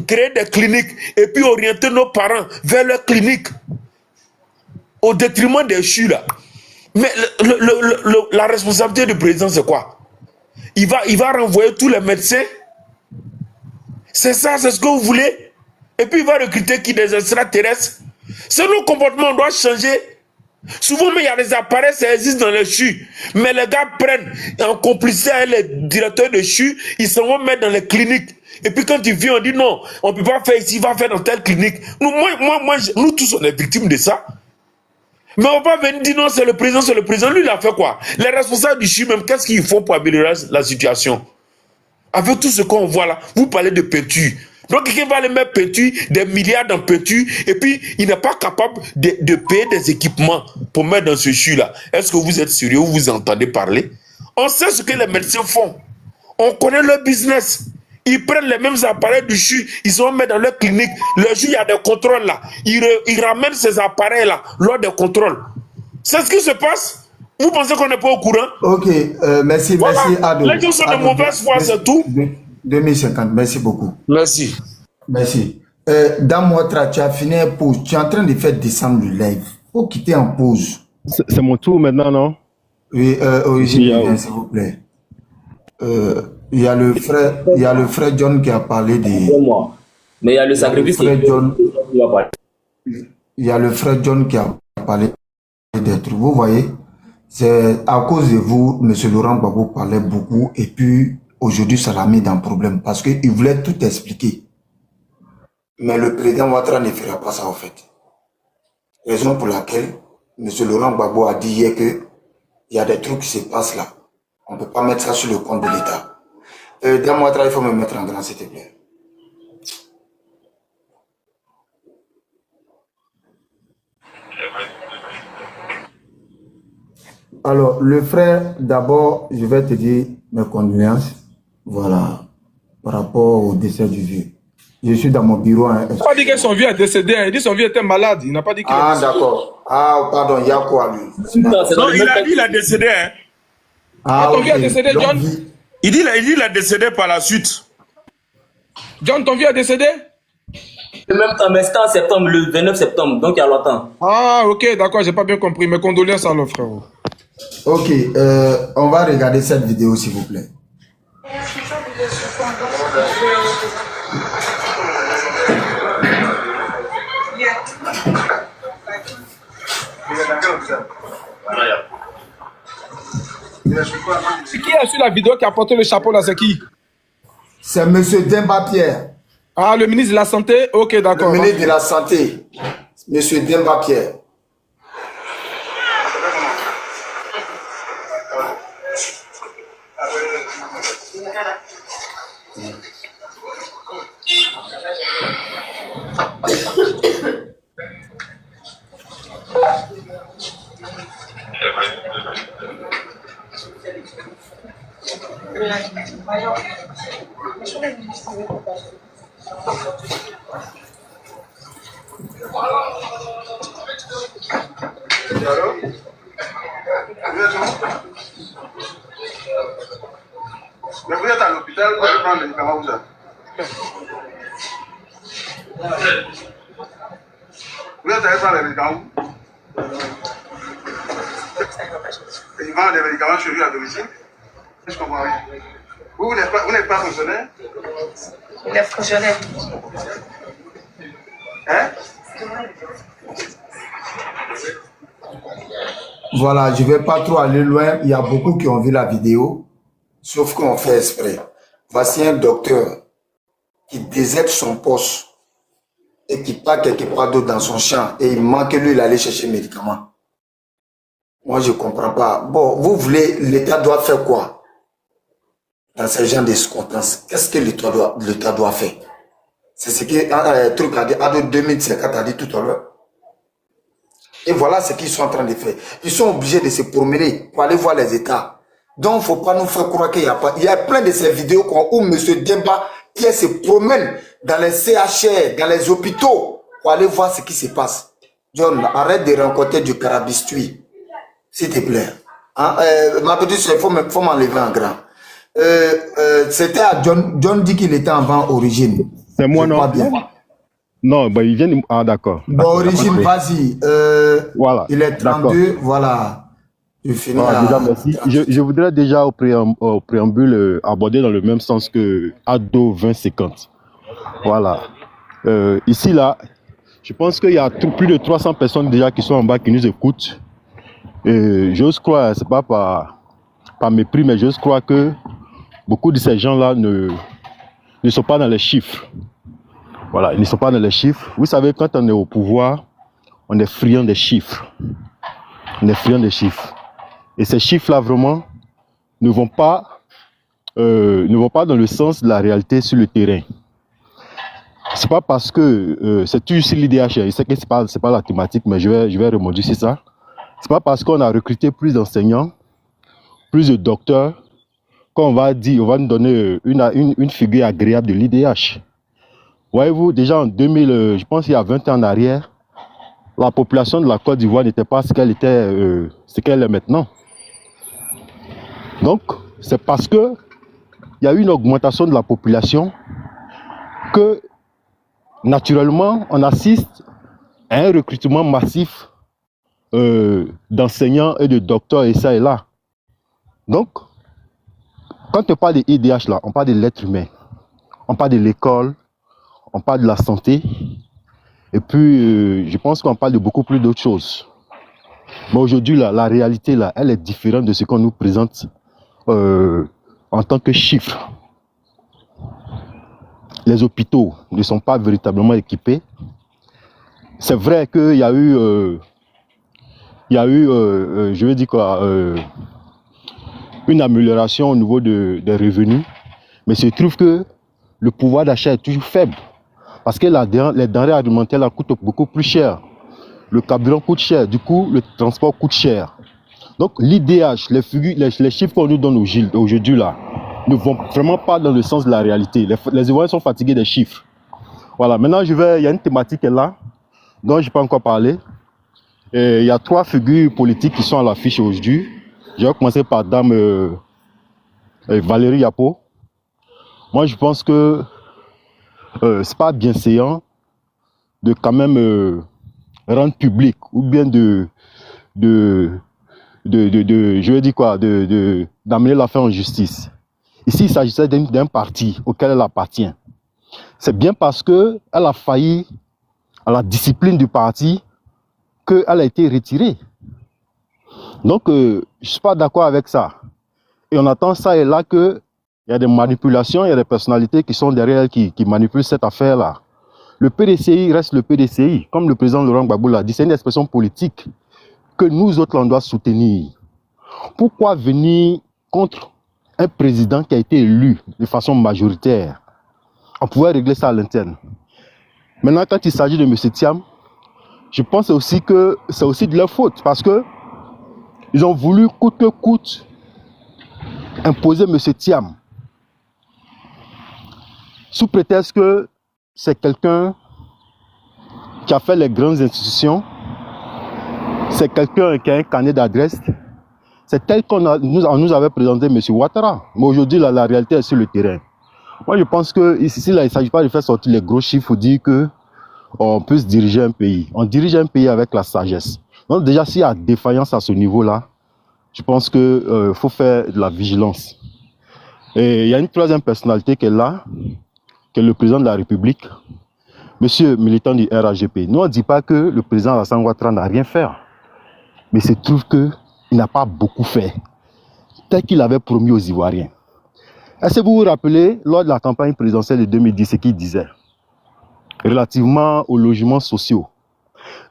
créer des cliniques et puis orienter nos parents vers leurs cliniques au détriment des CHU là. Mais la responsabilité du président, c'est quoi? Il va renvoyer tous les médecins. C'est ça, c'est ce que vous voulez? Et puis il va recruter qui? Des extraterrestres? C'est nos comportements, on doit changer. Souvent, mais il y a des appareils, ça existe dans les CHU. Mais les gars prennent en complicité avec les directeurs de CHU, ils s'en vont mettre dans les cliniques. Et puis quand ils viennent, on dit non, on ne peut pas faire ici, il va faire dans telle clinique. Nous tous, on est victimes de ça. Mais on va venir dire non, c'est le président. Lui, il a fait quoi? Les responsables du CHU, même, qu'est-ce qu'ils font pour améliorer la situation? Avec tout ce qu'on voit là, vous parlez de peinture. Donc quelqu'un va aller mettre peinture, des milliards dans peinture, et puis il n'est pas capable de payer des équipements pour mettre dans ce CHU là. Est-ce que vous êtes sérieux? Vous entendez parler? On sait ce que les médecins font. On connaît leur business. Ils prennent les mêmes appareils du CHU, ils sont mis dans leur clinique. Le CHU, il y a des contrôles là. Ils ramènent ces appareils là lors des contrôles. C'est ce qui se passe. Vous pensez qu'on n'est pas au courant? Ok, merci, voilà. Merci Ado. Les gens sont de mauvaise foi, c'est tout. 2050, merci beaucoup. Merci. Merci. Dame Ouattara, tu as fini en pause. Tu es en train de faire descendre le live. Il faut quitter en pause. C'est mon tour maintenant, non? Oui, Origine, s'il vous plaît. Il y a le frère John qui a parlé des... Mais il y a le sacrifice qui va parler. Il y a le frère John qui a parlé des trucs. Vous voyez, c'est à cause de vous, M. Laurent Gbagbo parlait beaucoup et puis aujourd'hui, ça l'a mis dans le problème parce qu'il voulait tout expliquer. Mais le président Ouattara ne fera pas ça en fait. Raison pour laquelle M. Laurent Gbagbo a dit hier qu'il y a des trucs qui se passent là. On ne peut pas mettre ça sur le compte de l'État. Dame Ouattara, il faut me mettre en grand, s'il te plaît. Alors, le frère, d'abord, je vais te dire mes condoléances. Voilà, par rapport au décès du vieux. Je suis dans mon bureau. Hein. Il n'a pas dit que son vieux est décédé. Il dit que son vieux était malade. Il n'a pas dit qu'il est décédé. D'accord. Ah, pardon, il y a quoi lui? Non, il a dit qu'il a décédé. Hein. Ton vieux est décédé, John? Il dit qu'il a décédé par la suite. John, ton vieux est décédé? Le même temps, mais c'était en septembre, le 29 septembre, donc il y a longtemps. Ah, ok, d'accord, j'ai pas bien compris. Mes condoléances alors, frérot. Ok, on va regarder cette vidéo, s'il vous plaît. C'est qui a su la vidéo qui a porté le chapeau là, c'est qui? C'est M. Demba Pierre. Ah, le ministre de la Santé? Ok, d'accord. Le ministre de la Santé, M. Demba Pierre. Mais vous êtes à l'hôpital, vous allez prendre les médicaments, vous avez. Vous êtes allé prendre les médicaments. Et ils vendent des médicaments chez lui à domicile. Je comprends rien. Vous n'êtes pas fonctionnaire? Il est fonctionnaire. Hein? Voilà, je ne vais pas trop aller loin. Il y a beaucoup qui ont vu la vidéo, sauf qu'on fait exprès. Voici un docteur qui déserte son poste et qui part quelque part d'autre dans son champ et il manque lui, il allait chercher médicaments. Moi, je ne comprends pas. Bon, vous voulez, l'État doit faire quoi dans ce genre de circonstances? Qu'est-ce que l'État doit faire? C'est ce que truc a dit, Ado 2050 a dit tout à l'heure. Et voilà ce qu'ils sont en train de faire. Ils sont obligés de se promener pour aller voir les États. Donc, il ne faut pas nous faire croire qu'il n'y a pas. Il y a plein de ces vidéos où M. Demba Pierre se promène dans les CHR, dans les hôpitaux, pour aller voir ce qui se passe. John, arrête de rencontrer du carabistouille. S'il te plaît. Hein? Ma petite soeur, il faut m'enlever en grand. C'était à John. John dit qu'il était en vent origine. C'est moi, non? Bien. Non, bah, il vient. Ah, d'accord. Bon, origine, vas-y. Voilà. Il est 32, voilà. Je finis. Ah, déjà, merci. Je voudrais déjà au préambule aborder dans le même sens que Ado 2050. Voilà. Ici, là, je pense qu'il y a plus de 300 personnes déjà qui sont en bas qui nous écoutent. Et j'ose croire, c'est pas par mépris, mais j'ose croire que beaucoup de ces gens-là ne sont pas dans les chiffres. Voilà, ils ne sont pas dans les chiffres. Vous savez, quand on est au pouvoir, on est friand des chiffres. On est friand des chiffres. Et ces chiffres-là, vraiment, ne vont pas dans le sens de la réalité sur le terrain. C'est pas parce que c'est toujours sur l'IDH, je sais que c'est pas la thématique, mais je vais rebondir sur ça. C'est pas parce qu'on a recruté plus d'enseignants, plus de docteurs, qu'on va nous donner une figure agréable de l'IDH. Voyez-vous, déjà en 2000, je pense qu'il y a 20 ans en arrière, la population de la Côte d'Ivoire n'était pas ce qu'elle est maintenant. Donc, c'est parce que il y a eu une augmentation de la population que, naturellement, on assiste à un recrutement massif d'enseignants et de docteurs et ça et là. Donc, quand on parle de IDH là, on parle de l'être humain, on parle de l'école, on parle de la santé, et puis je pense qu'on parle de beaucoup plus d'autres choses. Mais aujourd'hui, la réalité, là, elle est différente de ce qu'on nous présente en tant que chiffres. Les hôpitaux ne sont pas véritablement équipés. C'est vrai qu'il y a eu, je veux dire quoi, une amélioration au niveau des revenus, mais il se trouve que le pouvoir d'achat est toujours faible. Parce que les denrées alimentaires là, coûtent beaucoup plus cher. Le carburant coûte cher, du coup, le transport coûte cher. Donc, l'IDH, les chiffres qu'on nous donne aujourd'hui là, ne vont vraiment pas dans le sens de la réalité. Les Ivoiriens sont fatigués des chiffres. Voilà, maintenant, il y a une thématique là, dont je n'ai pas encore parlé. Et il y a 3 figures politiques qui sont à l'affiche aujourd'hui. Je vais commencer par Dame Valérie Yapo. Moi, je pense que c'est pas bienséant de quand même rendre public ou bien je vais dire quoi, d'amener l'affaire en justice. Ici, il s'agissait d'un parti auquel elle appartient. C'est bien parce qu'elle a failli à la discipline du parti qu'elle a été retirée. Donc, je ne suis pas d'accord avec ça. Et on attend ça et là qu'il y a des manipulations, il y a des personnalités qui sont derrière elle, qui manipulent cette affaire-là. Le PDCI reste le PDCI. Comme le président Laurent Gbagbo l'a dit, c'est une expression politique que nous autres, on doit soutenir. Pourquoi venir contre un président qui a été élu de façon majoritaire? On pouvait régler ça à l'interne. Maintenant, quand il s'agit de M. Thiam, je pense aussi que c'est aussi de leur faute parce que ils ont voulu coûte que coûte imposer M. Thiam sous prétexte que c'est quelqu'un qui a fait les grandes institutions, c'est quelqu'un qui a un carnet d'adresses, c'est tel qu'on nous avait présenté M. Ouattara. Mais aujourd'hui, la réalité est sur le terrain. Moi, je pense qu'ici, il ne s'agit pas de faire sortir les gros chiffres pour dire qu'on peut se diriger un pays. On dirige un pays avec la sagesse. Donc déjà, s'il y a défaillance à ce niveau-là, je pense qu'il faut faire de la vigilance. Et il y a une troisième personnalité qui est là, qui est le président de la République, monsieur militant du RAGP. Nous, on ne dit pas que le président Alassane Ouattara n'a rien fait, mais il se trouve qu'il n'a pas beaucoup fait, tel qu'il avait promis aux Ivoiriens. Est-ce que vous vous rappelez, lors de la campagne présidentielle de 2010, ce qu'il disait relativement aux logements sociaux,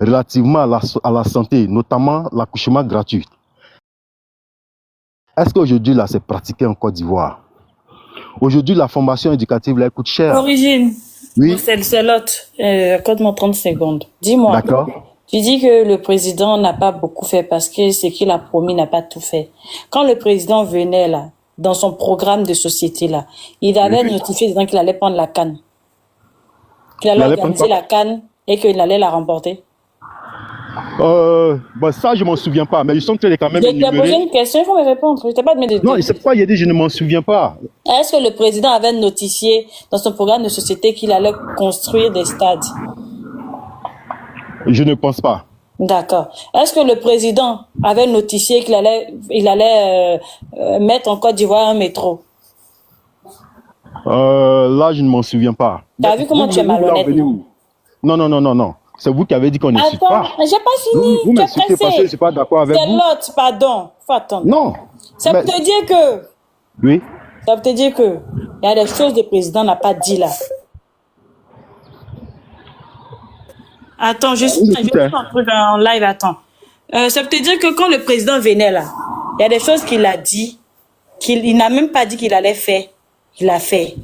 relativement à la santé, notamment l'accouchement gratuit? Est-ce qu'aujourd'hui, là, c'est pratiqué en Côte d'Ivoire? Aujourd'hui, la formation éducative, là, elle coûte cher. Origine. Oui. C'est l'autre. Accorde-moi 30 secondes. Dis-moi. D'accord. Tu dis que le président n'a pas beaucoup fait parce que ce qu'il a promis n'a pas tout fait. Quand le président venait, là, dans son programme de société, là, il avait notifié disant qu'il allait prendre la CAN. Qu'il allait organiser la CAN et qu'il allait la remporter. Ça, je ne m'en souviens pas, mais ils sont quand même Je t'ai posé une question, il faut me répondre. Je t'ai pas demandé de... Non, c'est pourquoi il a dit je ne m'en souviens pas. Est-ce que le président avait notifié dans son programme de société qu'il allait construire des stades? Je ne pense pas. D'accord. Est-ce que le président avait notifié qu'il allait mettre en Côte d'Ivoire un métro? Là, je ne m'en souviens pas. T'as vu comment tu es malhonnête? Non. C'est vous qui avez dit qu'on ne suit pas. Attends, j'ai pas fini. Vous m'insultez parce que je ne suis pas d'accord avec vous. C'est l'autre, pardon. Faut attendre. Non. Ça veut te dire que... Oui. Ça veut te dire que il y a des choses que le président n'a pas dit là. Attends, je suis un truc en live, attends. Ça veut te dire que quand le président venait là, il y a des choses qu'il a dit, qu'il n'a même pas dit qu'il allait faire, qu'il a fait.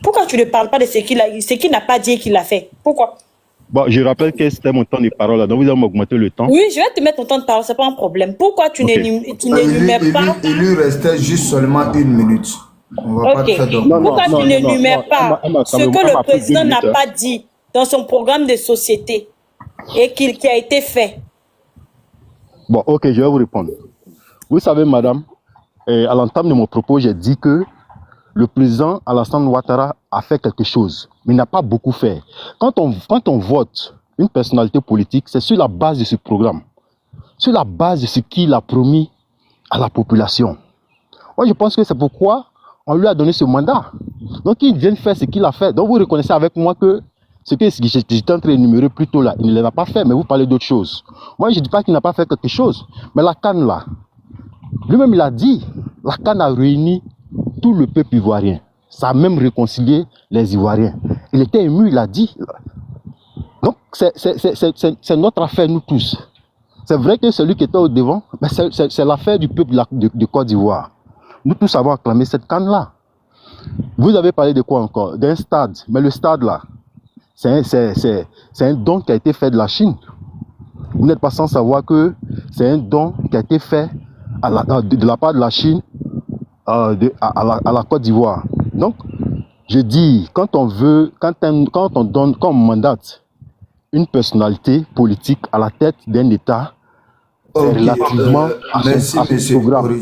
Pourquoi tu ne parles pas de ce qu'il n'a pas dit qu'il a fait? Pourquoi? Bon, je rappelle que c'était mon temps de parole là, donc vous allez m'augmenter le temps. Oui, je vais te mettre ton temps de parole, c'est pas un problème. Pourquoi tu n'énumères pas? Il lui restait juste seulement 1 minute. On va pas te faire donc. Pourquoi tu n'énumères pas ce que le président n'a pas dit dans son programme de société et qui a été fait? Bon, ok, je vais vous répondre. Vous savez, madame, à l'entame de mon propos, j'ai dit que le président Alassane Ouattara a fait quelque chose, mais il n'a pas beaucoup fait. Quand on vote une personnalité politique, c'est sur la base de ce programme, sur la base de ce qu'il a promis à la population. Moi, je pense que c'est pourquoi on lui a donné ce mandat. Donc, il vient faire ce qu'il a fait. Donc, vous reconnaissez avec moi que ce que j'étais en train d'énumérer plus tôt là, il ne l'a pas fait, mais vous parlez d'autre chose. Moi, je ne dis pas qu'il n'a pas fait quelque chose, mais la CAN là, lui-même il a dit, la CAN a réuni tout le peuple ivoirien. Ça a même réconcilié les Ivoiriens. Il était ému, il a dit. Donc, c'est notre affaire, nous tous. C'est vrai que celui qui était au devant, c'est l'affaire du peuple de Côte d'Ivoire. Nous tous avons acclamé cette canne-là. Vous avez parlé de quoi encore? D'un stade. Mais le stade là, c'est un don qui a été fait de la Chine. Vous n'êtes pas sans savoir que c'est un don qui a été fait de la part de la Chine à la Côte d'Ivoire. Donc, je dis, quand on mandate une personnalité politique à la tête d'un État, relativement à son programme,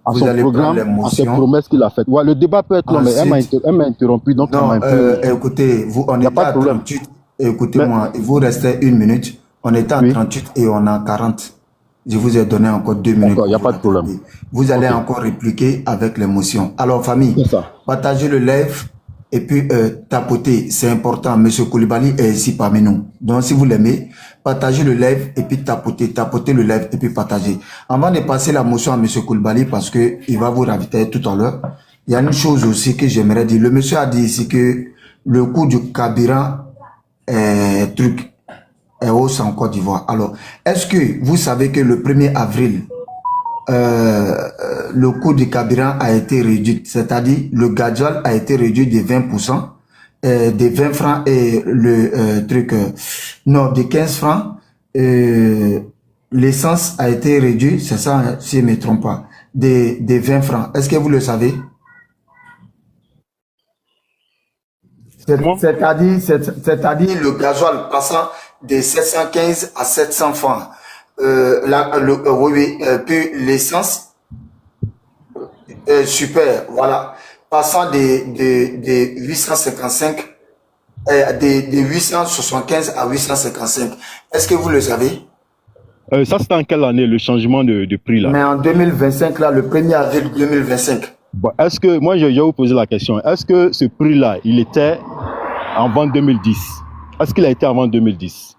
à ses promesses qu'il a faites. Ouais, le débat peut être long, mais elle m'a interrompu, donc non, écoutez, on est à 38. Écoutez-moi, il vous restait 1 minute. On était à 38 et on a 40. Je vous ai donné encore 2 minutes. Il n'y a pas de problème. Vous allez encore répliquer avec l'émotion. Alors, famille, partagez le live et puis tapotez. C'est important. Monsieur Koulibaly est ici parmi nous. Donc, si vous l'aimez, partagez le live et puis tapotez le live et puis partagez. Avant de passer la motion à monsieur Koulibaly, parce que il va vous ravitailler tout à l'heure, il y a une chose aussi que j'aimerais dire. Le monsieur a dit ici que le coût du carburant est hausse en Côte d'Ivoire. Alors, est-ce que vous savez que le 1er avril, le coût du carburant a été réduit, c'est-à-dire le gasoil a été réduit de 20%, de 20 francs et le de 15 francs, l'essence a été réduite, c'est ça, si je ne me trompe pas, de 20 francs. Est-ce que vous le savez? C'est-à-dire le gasoil passant de 715 à 700 francs. Puis l'essence, super, voilà, passant de 855, de 875 à 855. Est-ce que vous le savez? Ça, c'était en quelle année, le changement de prix là? Mais en 2025, là, le 1er avril 2025. Bon, est-ce que, moi, je vais vous poser la question, est-ce que ce prix-là, il était avant 2010? Est-ce qu'il a été avant 2010?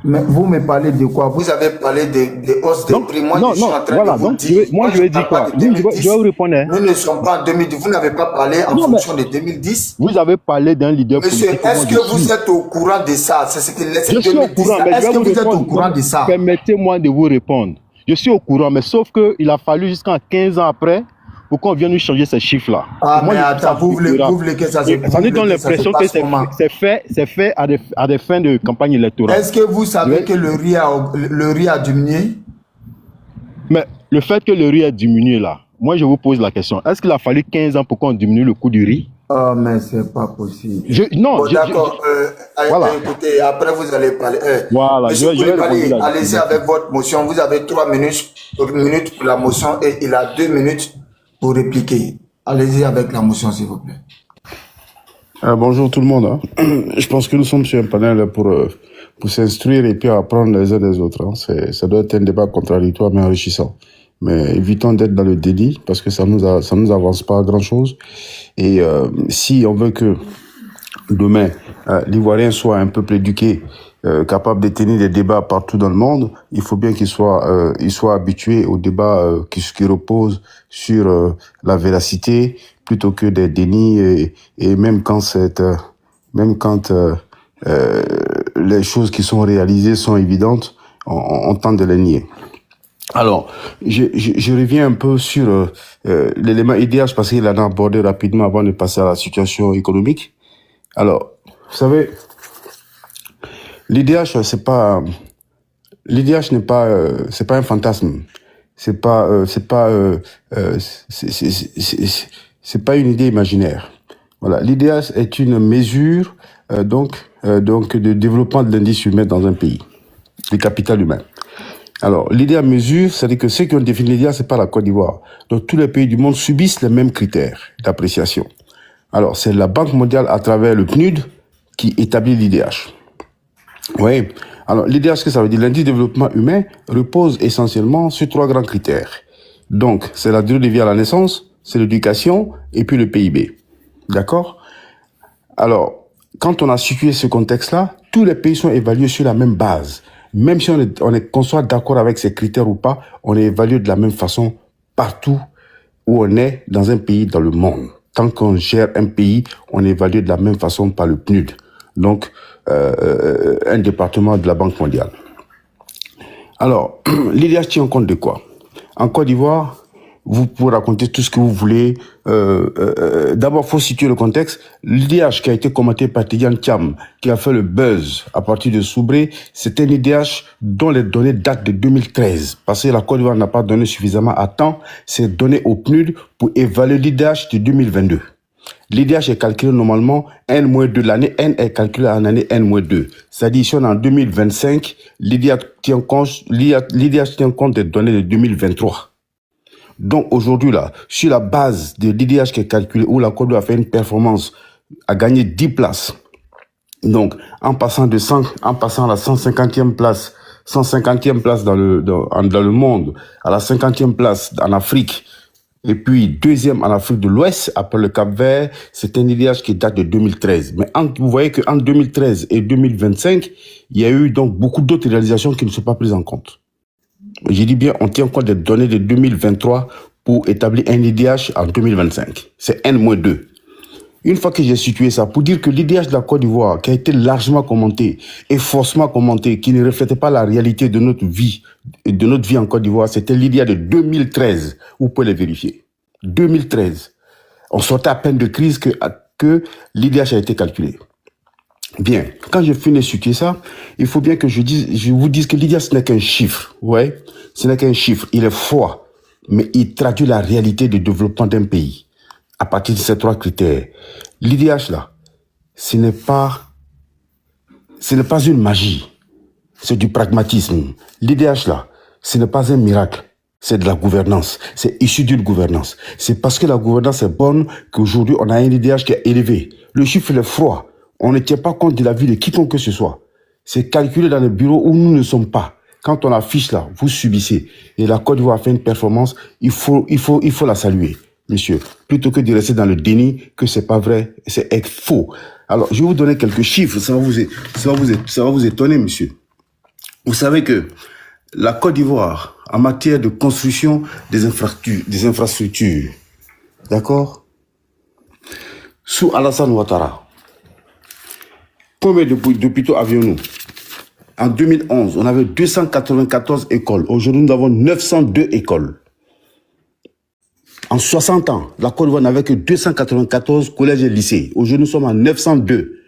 Mais vous me parlez de quoi? Vous avez parlé de hausse des prix. Moi, je suis en train de vous dire. Moi, je vais dire quoi? Je vais vous répondre. Nous ne sommes pas en 2010. Vous n'avez pas parlé en fonction de 2010. Vous avez parlé d'un leader politique. Monsieur, est-ce que vous êtes au courant de ça? C'est ce que je suis au courant, mais est-ce que vous êtes au courant de ça? Permettez-moi de vous répondre. Je suis au courant, mais sauf qu'il a fallu jusqu'à 15 ans après pour qu'on vienne nous changer ces chiffres-là. Ah, mais attends, vous voulez que ça se passe? Ça nous donne l'impression que c'est fait à des fins de campagne électorale. Est-ce que vous savez que le riz a diminué? Mais le fait que le riz a diminué là, moi je vous pose la question, est-ce qu'il a fallu 15 ans pour qu'on diminue le coût du riz? Oh, mais c'est pas possible. D'accord. Voilà. Écoutez, après vous allez parler. Voilà. Allez-y avec votre motion. Vous avez 3 minutes pour la motion et il a 2 minutes pour répliquer. Allez-y avec la motion, s'il vous plaît. Bonjour tout le monde. Je pense que nous sommes sur un panel pour s'instruire et puis apprendre les uns des autres. Ça doit être un débat contradictoire mais enrichissant. Mais évitons d'être dans le délit parce que ça nous avance pas à grand chose. Et si on veut que demain l'Ivoirien soit un peuple éduqué, capable de tenir des débats partout dans le monde, il faut bien qu'il soit habitué aux débats qui reposent sur la véracité plutôt que des dénis et même quand les choses qui sont réalisées sont évidentes, on tente de les nier. Alors, je reviens un peu sur l'élément IDH parce qu'il en a abordé rapidement avant de passer à la situation économique. Alors, vous savez, l'IDH n'est pas un fantasme. C'est pas une idée imaginaire. Voilà. L'IDH est une mesure, donc de développement de l'indice humain dans un pays. Du capital humain. Alors, l'IDH mesure, c'est-à-dire que ceux qui ont défini l'IDH, c'est pas la Côte d'Ivoire. Donc, tous les pays du monde subissent les mêmes critères d'appréciation. Alors, c'est la Banque mondiale à travers le PNUD qui établit l'IDH. Oui. Alors, l'IDH, ce que ça veut dire, l'indice de développement humain repose essentiellement sur 3 grands critères. Donc, c'est la durée de vie à la naissance, c'est l'éducation et puis le PIB. D'accord? Alors, quand on a situé ce contexte-là, tous les pays sont évalués sur la même base. Même si qu'on soit d'accord avec ces critères ou pas, on est évalué de la même façon partout où on est dans un pays dans le monde. Tant qu'on gère un pays, on est évalué de la même façon par le PNUD. Donc, un département de la Banque mondiale. Alors, l'IDH tient en compte de quoi? En Côte d'Ivoire, vous pouvez raconter tout ce que vous voulez. D'abord, faut situer le contexte. L'IDH qui a été commenté par Tidiane Thiam, qui a fait le buzz à partir de Soubré, c'est un IDH dont les données datent de 2013. Parce que la Côte d'Ivoire n'a pas donné suffisamment à temps. C'est donné au PNUD pour évaluer l'IDH de 2022. L'IDH est calculé normalement N-2. L'année N est calculée en année N-2. C'est-à-dire, si on est en 2025, l'IDH tient compte des données de 2023. Donc, aujourd'hui, là, sur la base de l'IDH qui est calculé, où la Côte d'Ivoire a fait une performance, a gagné 10 places. Donc, en passant à la 150e place, 150e place dans le monde, à la 50e place en Afrique, et puis deuxième en Afrique de l'Ouest, après le Cap-Vert, c'est un IDH qui date de 2013. Mais vous voyez qu'en 2013 et 2025, il y a eu donc beaucoup d'autres réalisations qui ne sont pas prises en compte. J'ai dit bien, on tient compte des données de 2023 pour établir un IDH en 2025. C'est N-2. Une fois que j'ai situé ça, pour dire que l'IDH de la Côte d'Ivoire, qui a été largement commenté et faussement commenté, qui ne reflétait pas la réalité de notre vie en Côte d'Ivoire, c'était l'IDH de 2013. Vous pouvez les vérifier. 2013. On sortait à peine de crise que l'IDH a été calculé. Bien, quand j'ai fini de situer ça, il faut bien que je vous dise que l'IDH, ce n'est qu'un chiffre. Ouais, ce n'est qu'un chiffre. Il est froid, mais il traduit la réalité du développement d'un pays. À partir de ces 3 critères. L'IDH, là, ce n'est pas une magie. C'est du pragmatisme. L'IDH, là, ce n'est pas un miracle. C'est de la gouvernance. C'est issu d'une gouvernance. C'est parce que la gouvernance est bonne qu'aujourd'hui, on a un IDH qui est élevé. Le chiffre est froid. On ne tient pas compte de la vie de quiconque que ce soit. C'est calculé dans les bureaux où nous ne sommes pas. Quand on affiche là, vous subissez. Et la Côte d'Ivoire a fait une performance, il faut la saluer. Monsieur, plutôt que de rester dans le déni que c'est pas vrai, c'est faux. Alors, je vais vous donner quelques chiffres, ça va vous étonner, monsieur. Vous savez que la Côte d'Ivoire, en matière de construction des infrastructures, d'accord, sous Alassane Ouattara, combien d'hôpitaux avions-nous? En 2011, on avait 294 écoles. Aujourd'hui, nous avons 902 écoles. En 60 ans, la Côte d'Ivoire n'avait que 294 collèges et lycées. Aujourd'hui, nous sommes à 902.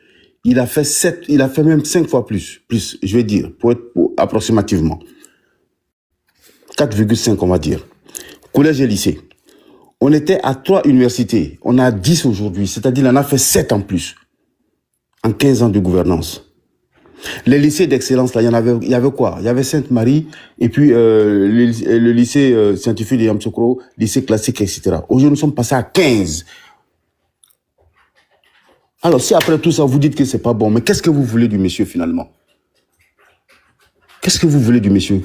Il a fait même 5 fois plus, je vais dire, pour approximativement. 4,5, on va dire. Collèges et lycées. On était à 3 universités. On a 10 aujourd'hui. C'est-à-dire, on a fait 7 en plus. En 15 ans de gouvernance. Les lycées d'excellence, là, il y avait quoi? Il y avait Sainte-Marie, et puis le lycée scientifique de Yamoussoukro, lycée classique, etc. Aujourd'hui, nous sommes passés à 15. Alors, si après tout ça, vous dites que c'est pas bon, mais qu'est-ce que vous voulez du monsieur, finalement? Qu'est-ce que vous voulez du monsieur?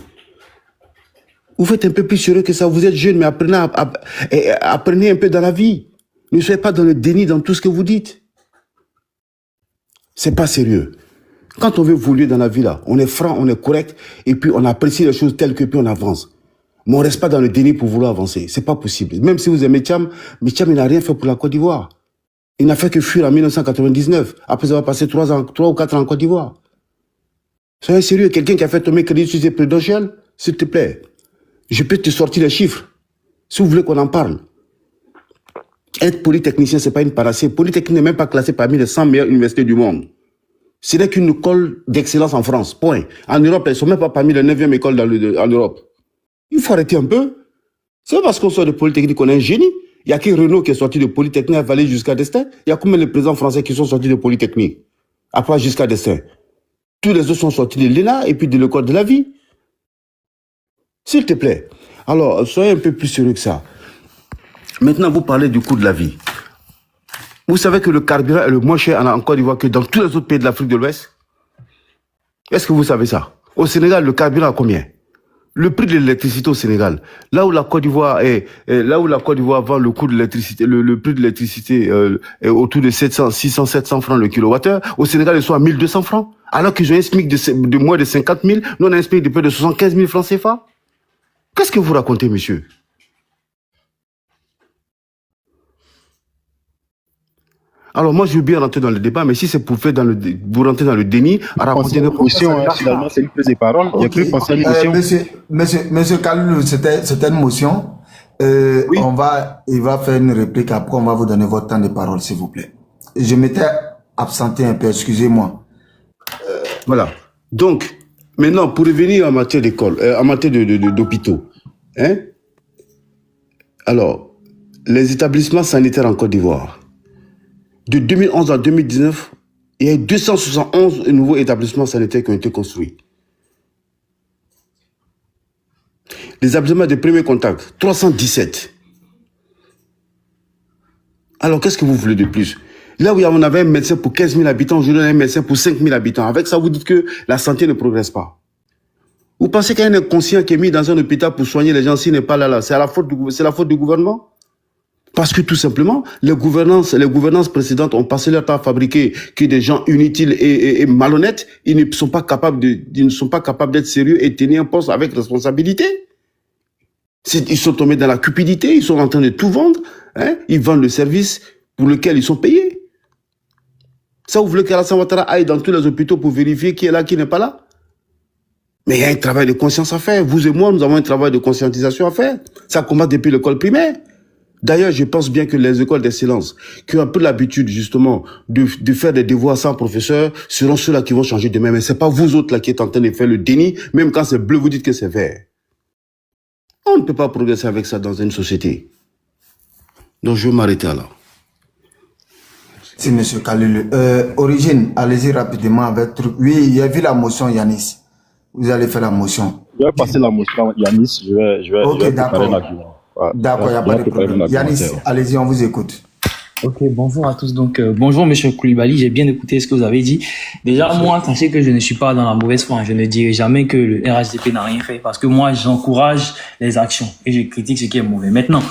Vous faites un peu plus sérieux que ça. Vous êtes jeune, mais apprenez un peu dans la vie. Ne soyez pas dans le déni dans tout ce que vous dites. C'est pas sérieux. Quand on veut évoluer dans la vie, là, on est franc, on est correct, et puis on apprécie les choses telles que, puis on avance. Mais on reste pas dans le déni pour vouloir avancer. C'est pas possible. Même si vous aimez Thiam, mais Thiam, il n'a rien fait pour la Côte d'Ivoire. Il n'a fait que fuir en 1999, après avoir passé 3 ou 4 ans en Côte d'Ivoire. Soyez sérieux, quelqu'un qui a fait tomber Crédit Suisse et Prudential, s'il te plaît. Je peux te sortir les chiffres, si vous voulez qu'on en parle. Être polytechnicien, c'est pas une panacée. Polytechnique n'est même pas classé parmi les 100 meilleures universités du monde. Ce n'est qu'une école d'excellence en France, point. En Europe, elles ne sont même pas parmi les 9e écoles en Europe. Il faut arrêter un peu. C'est parce qu'on sort de Polytechnique qu'on est un génie. Il n'y a que Renault qui est sorti de Polytechnique à Valais jusqu'à Destin. Il y a combien de présidents français qui sont sortis de Polytechnique? Après jusqu'à Destin. Tous les autres sont sortis de l'ENA et puis de l'école de la vie. S'il te plaît. Alors, soyez un peu plus sérieux que ça. Maintenant, vous parlez du coût de la vie. Vous savez que le carburant est le moins cher en Côte d'Ivoire que dans tous les autres pays de l'Afrique de l'Ouest? Est-ce que vous savez ça? Au Sénégal, le carburant a combien? Le prix de l'électricité au Sénégal, là où la Côte d'Ivoire vend le coût de l'électricité, le prix de l'électricité est autour de 600, 700 francs le kilowattheure, au Sénégal, ils sont à 1200 francs. Alors qu'ils ont un SMIC de moins de 50 000, nous on a un SMIC de près de 75 000 francs CFA. Qu'est-ce que vous racontez, monsieur? Alors moi, je veux bien rentrer dans le débat, mais si c'est pour faire vous rentrer dans le déni, à raconter nos motion, finalement, c'est une prise de parole. Il y a plus penser à une motion. Monsieur Kalou, c'était une motion. Oui. Il va faire une réplique. Après, on va vous donner votre temps de parole, s'il vous plaît. Je m'étais absenté un peu, excusez-moi. Voilà. Donc, maintenant, pour revenir en matière d'école, en matière d'hôpitaux, alors, les établissements sanitaires en Côte d'Ivoire, De 2011 à 2019, il y a eu 271 nouveaux établissements sanitaires qui ont été construits. Les établissements de premier contact, 317. Alors, qu'est-ce que vous voulez de plus? Là où on avait un médecin pour 15 000 habitants, aujourd'hui on a un médecin pour 5 000 habitants. Avec ça, vous dites que la santé ne progresse pas. Vous pensez qu'il y a un inconscient qui est mis dans un hôpital pour soigner les gens s'il n'est pas là, c'est la faute du gouvernement? Parce que tout simplement, les gouvernances précédentes ont passé leur temps à fabriquer que des gens inutiles et malhonnêtes. Ils ne sont pas capables d'être sérieux et tenir un poste avec responsabilité. Ils sont tombés dans la cupidité, ils sont en train de tout vendre. Hein? Ils vendent le service pour lequel ils sont payés. Ça, vous voulez qu'Alassane Ouattara aille dans tous les hôpitaux pour vérifier qui est là, qui n'est pas là? Mais il y a un travail de conscience à faire. Vous et moi, nous avons un travail de conscientisation à faire. Ça commence depuis l'école primaire. D'ailleurs, je pense bien que les écoles d'excellence, qui ont un peu l'habitude justement de faire des devoirs sans professeur, seront ceux-là qui vont changer demain. Mais c'est pas vous autres là qui êtes en train de faire le déni. Même quand c'est bleu, vous dites que c'est vert. On ne peut pas progresser avec ça dans une société. Donc je vais m'arrêter là. C'est M. Kalulu. Origine, allez-y rapidement avec truc. Oui, il y a vu la motion, Yanis. Vous allez faire la motion. Je vais passer la motion, Yanis. Je vais ok, d'accord. D'accord, il n'y a pas de problème. Yanis, allez-y, on vous écoute. Ok, bonjour à tous. Donc, bonjour Monsieur Koulibaly, j'ai bien écouté ce que vous avez dit. Déjà, moi, sachez que je ne suis pas dans la mauvaise foi. Je ne dirai jamais que le RHDP n'a rien fait parce que moi, j'encourage les actions et je critique ce qui est mauvais. Maintenant,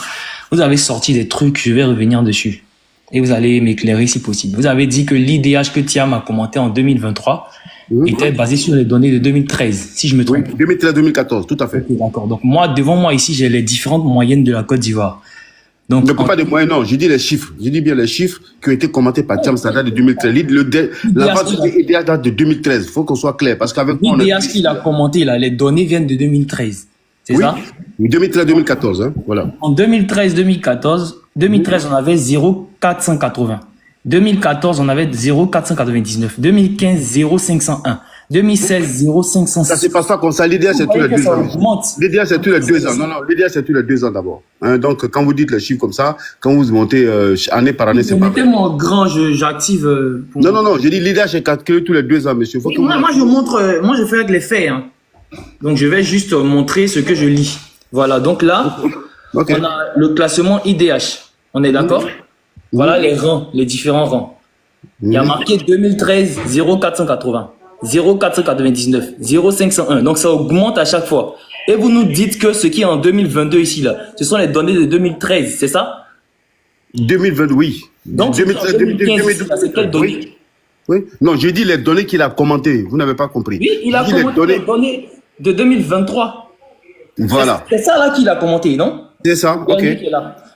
vous avez sorti des trucs, je vais revenir dessus et vous allez m'éclairer si possible. Vous avez dit que l'IDH que Thiam a commenté en 2023 était basé sur les données de 2013, si je me trompe. Oui, 2013-2014, tout à fait. Okay, d'accord. Donc moi, devant moi ici, j'ai les différentes moyennes de la Côte d'Ivoire. Donc, ne pas de moyens, non. Je dis les chiffres. Je dis bien les chiffres qui ont été commentés par Thiam, ça date de 2013. La base de l'IDH date de 2013. Il faut qu'on soit clair. Parce qu'avec moi, l'IDH qu'il a commenté, là, les données viennent de 2013. C'est ça? Oui, 2013-2014, hein. Voilà. En 2013-2014, 2013, on avait 0,480. 2014, on avait 0,499. 2015, 0,501. 2016, 0,506. Ça se passe pas comme ça. L'IDH, c'est tous les 2 ans. L'IDH, c'est tous les 2 ans. Non, l'IDH, c'est tous les 2 ans d'abord. Hein, donc, quand vous dites les chiffres comme ça, quand vous montez année par année, c'est pas vrai. Mettez-moi grand, j'active. Non. J'ai dit l'IDH est calculé tous les 2 ans, monsieur. Faut moi, je montre, moi, je fais avec les faits. Hein. Donc, je vais juste montrer ce que je lis. Voilà. Donc là, on a le classement IDH. On est d'accord? Voilà les rangs, les différents rangs. Il y a marqué 2013, 0,480. 0,499, 0,501. Donc, ça augmente à chaque fois. Et vous nous dites que ce qui est en 2022 ici, là, ce sont les données de 2013, c'est ça? 2020, oui. Donc, 2013, 2015, c'est quelles données? Oui. Non, j'ai dit les données qu'il a commentées. Vous n'avez pas compris. Oui, il a commenté les données de 2023. Voilà. C'est ça, là, qu'il a commenté, non? C'est ça, ok.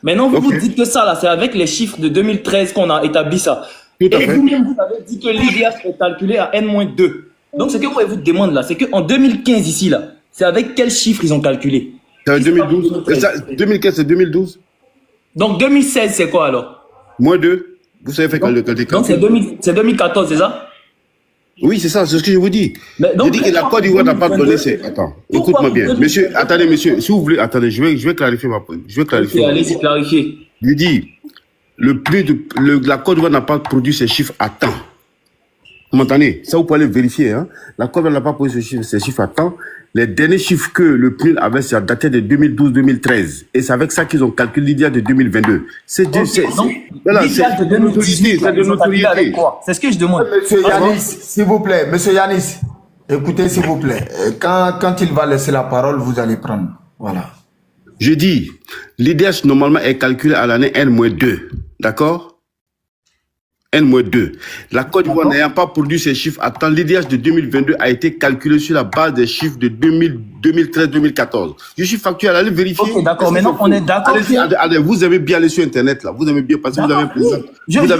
Maintenant, vous dites que ça, là, c'est avec les chiffres de 2013 qu'on a établi ça. Et vous-même, vous avez dit que l'IDH est calculé à N-2. Donc, ce que moi, je vous demande là, c'est qu'en 2015, ici, là, c'est avec quels chiffres ils ont calculé? C'est 2012. 2015, c'est 2012. Donc, 2016, c'est quoi alors? Moins 2. Vous savez faire le calcul. Donc, c'est 2014, c'est ça? Oui, c'est ça, c'est ce que je vous dis. Je dis que la Côte d'Ivoire n'a pas donné ses... Attends, écoute-moi bien. Monsieur, attendez, monsieur, si vous voulez, attendez, je vais clarifier ma point. Je vais clarifier. Allez-y, clarifier. Je dis, la Côte d'Ivoire n'a pas produit ces chiffres à temps. Vous m'entendez? Ça, vous pouvez aller vérifier. Hein? La Côte d'Ivoire n'a pas produit ces chiffres à temps. Les derniers chiffres que le PNUD avait, ça datait de 2012-2013. Et c'est avec ça qu'ils ont calculé l'IDH de 2022. C'est de notoriété. C'est de notoriété. C'est ce que je demande. Monsieur Yanis, s'il vous plaît. Monsieur Yanis, écoutez, s'il vous plaît. Quand il va laisser la parole, vous allez prendre. Voilà. Je dis, l'IDH normalement est calculé à l'année N-2. D'accord? N-2. La Côte d'Ivoire n'ayant pas produit ces chiffres à temps, l'IDH de 2022 a été calculé sur la base des chiffres de 2013-2014. Je suis factuel, allez vérifier. Ok, d'accord, maintenant on est d'accord. Allez, vous avez bien allé sur Internet, là. Vous avez bien passé, vous avez un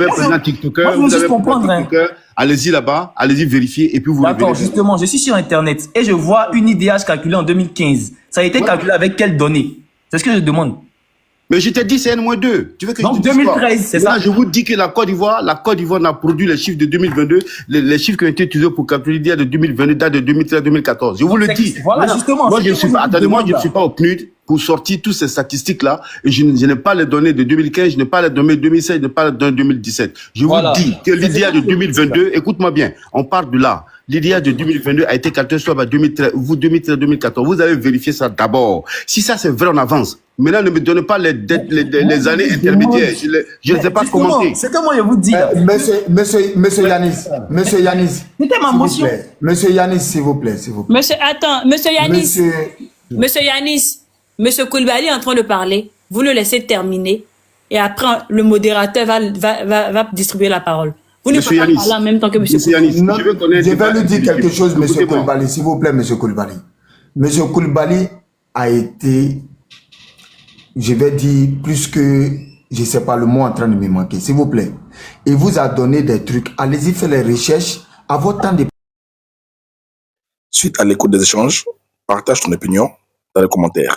président TikToker, vous avez un TikToker. Allez-y là-bas, allez-y vérifier et puis vous D'accord, justement, je suis sur Internet et je vois une IDH calculée en 2015. Ça a été calculé avec quelles données? C'est ce que je demande. Mais je t'ai dit c'est N-2. Tu veux que donc je 2013, c'est ça? Je vous dis que la Côte d'Ivoire n'a produit les chiffres de 2022, les chiffres qui ont été utilisés pour calculer l'IDH de 2022 date de 2013-2014. Je vous le dis. Voilà, justement. Moi, je ne suis pas, attendez, moi, je ne suis pas au PNUD. pour sortir toutes ces statistiques-là. Et je n'ai pas les données de 2015, je n'ai pas les données de 2016, je n'ai pas les données de 2017. Je vous dis que l'IDIA de 2022, écoute-moi bien, on part de là. L'IDIA de 2022 a été calculé soit à 2013, vous 2013-2014. Vous allez vérifier ça d'abord. Si ça c'est vrai, on avance. Maintenant, ne me donnez pas les années intermédiaires. Je ne sais pas commenter. C'est que moi, je vous dis. Monsieur Yanis. C'était ma motion. Monsieur Yanis, s'il vous plaît. Monsieur Yanis, Monsieur Koulibaly est en train de parler. Vous le laissez terminer. Et après, le modérateur va distribuer la parole. Vous ne pouvez pas parler en même temps que Monsieur Yanis. Je vais lui dire quelque chose, Monsieur Koulibaly. S'il vous plaît, Monsieur Koulibaly. Monsieur Koulibaly a été, je vais dire, plus que, je ne sais pas, le mot en train de me manquer. S'il vous plaît. Il vous a donné des trucs. Allez-y faire les recherches à votre temps de... Suite à l'écoute des échanges, partage ton opinion dans les commentaires.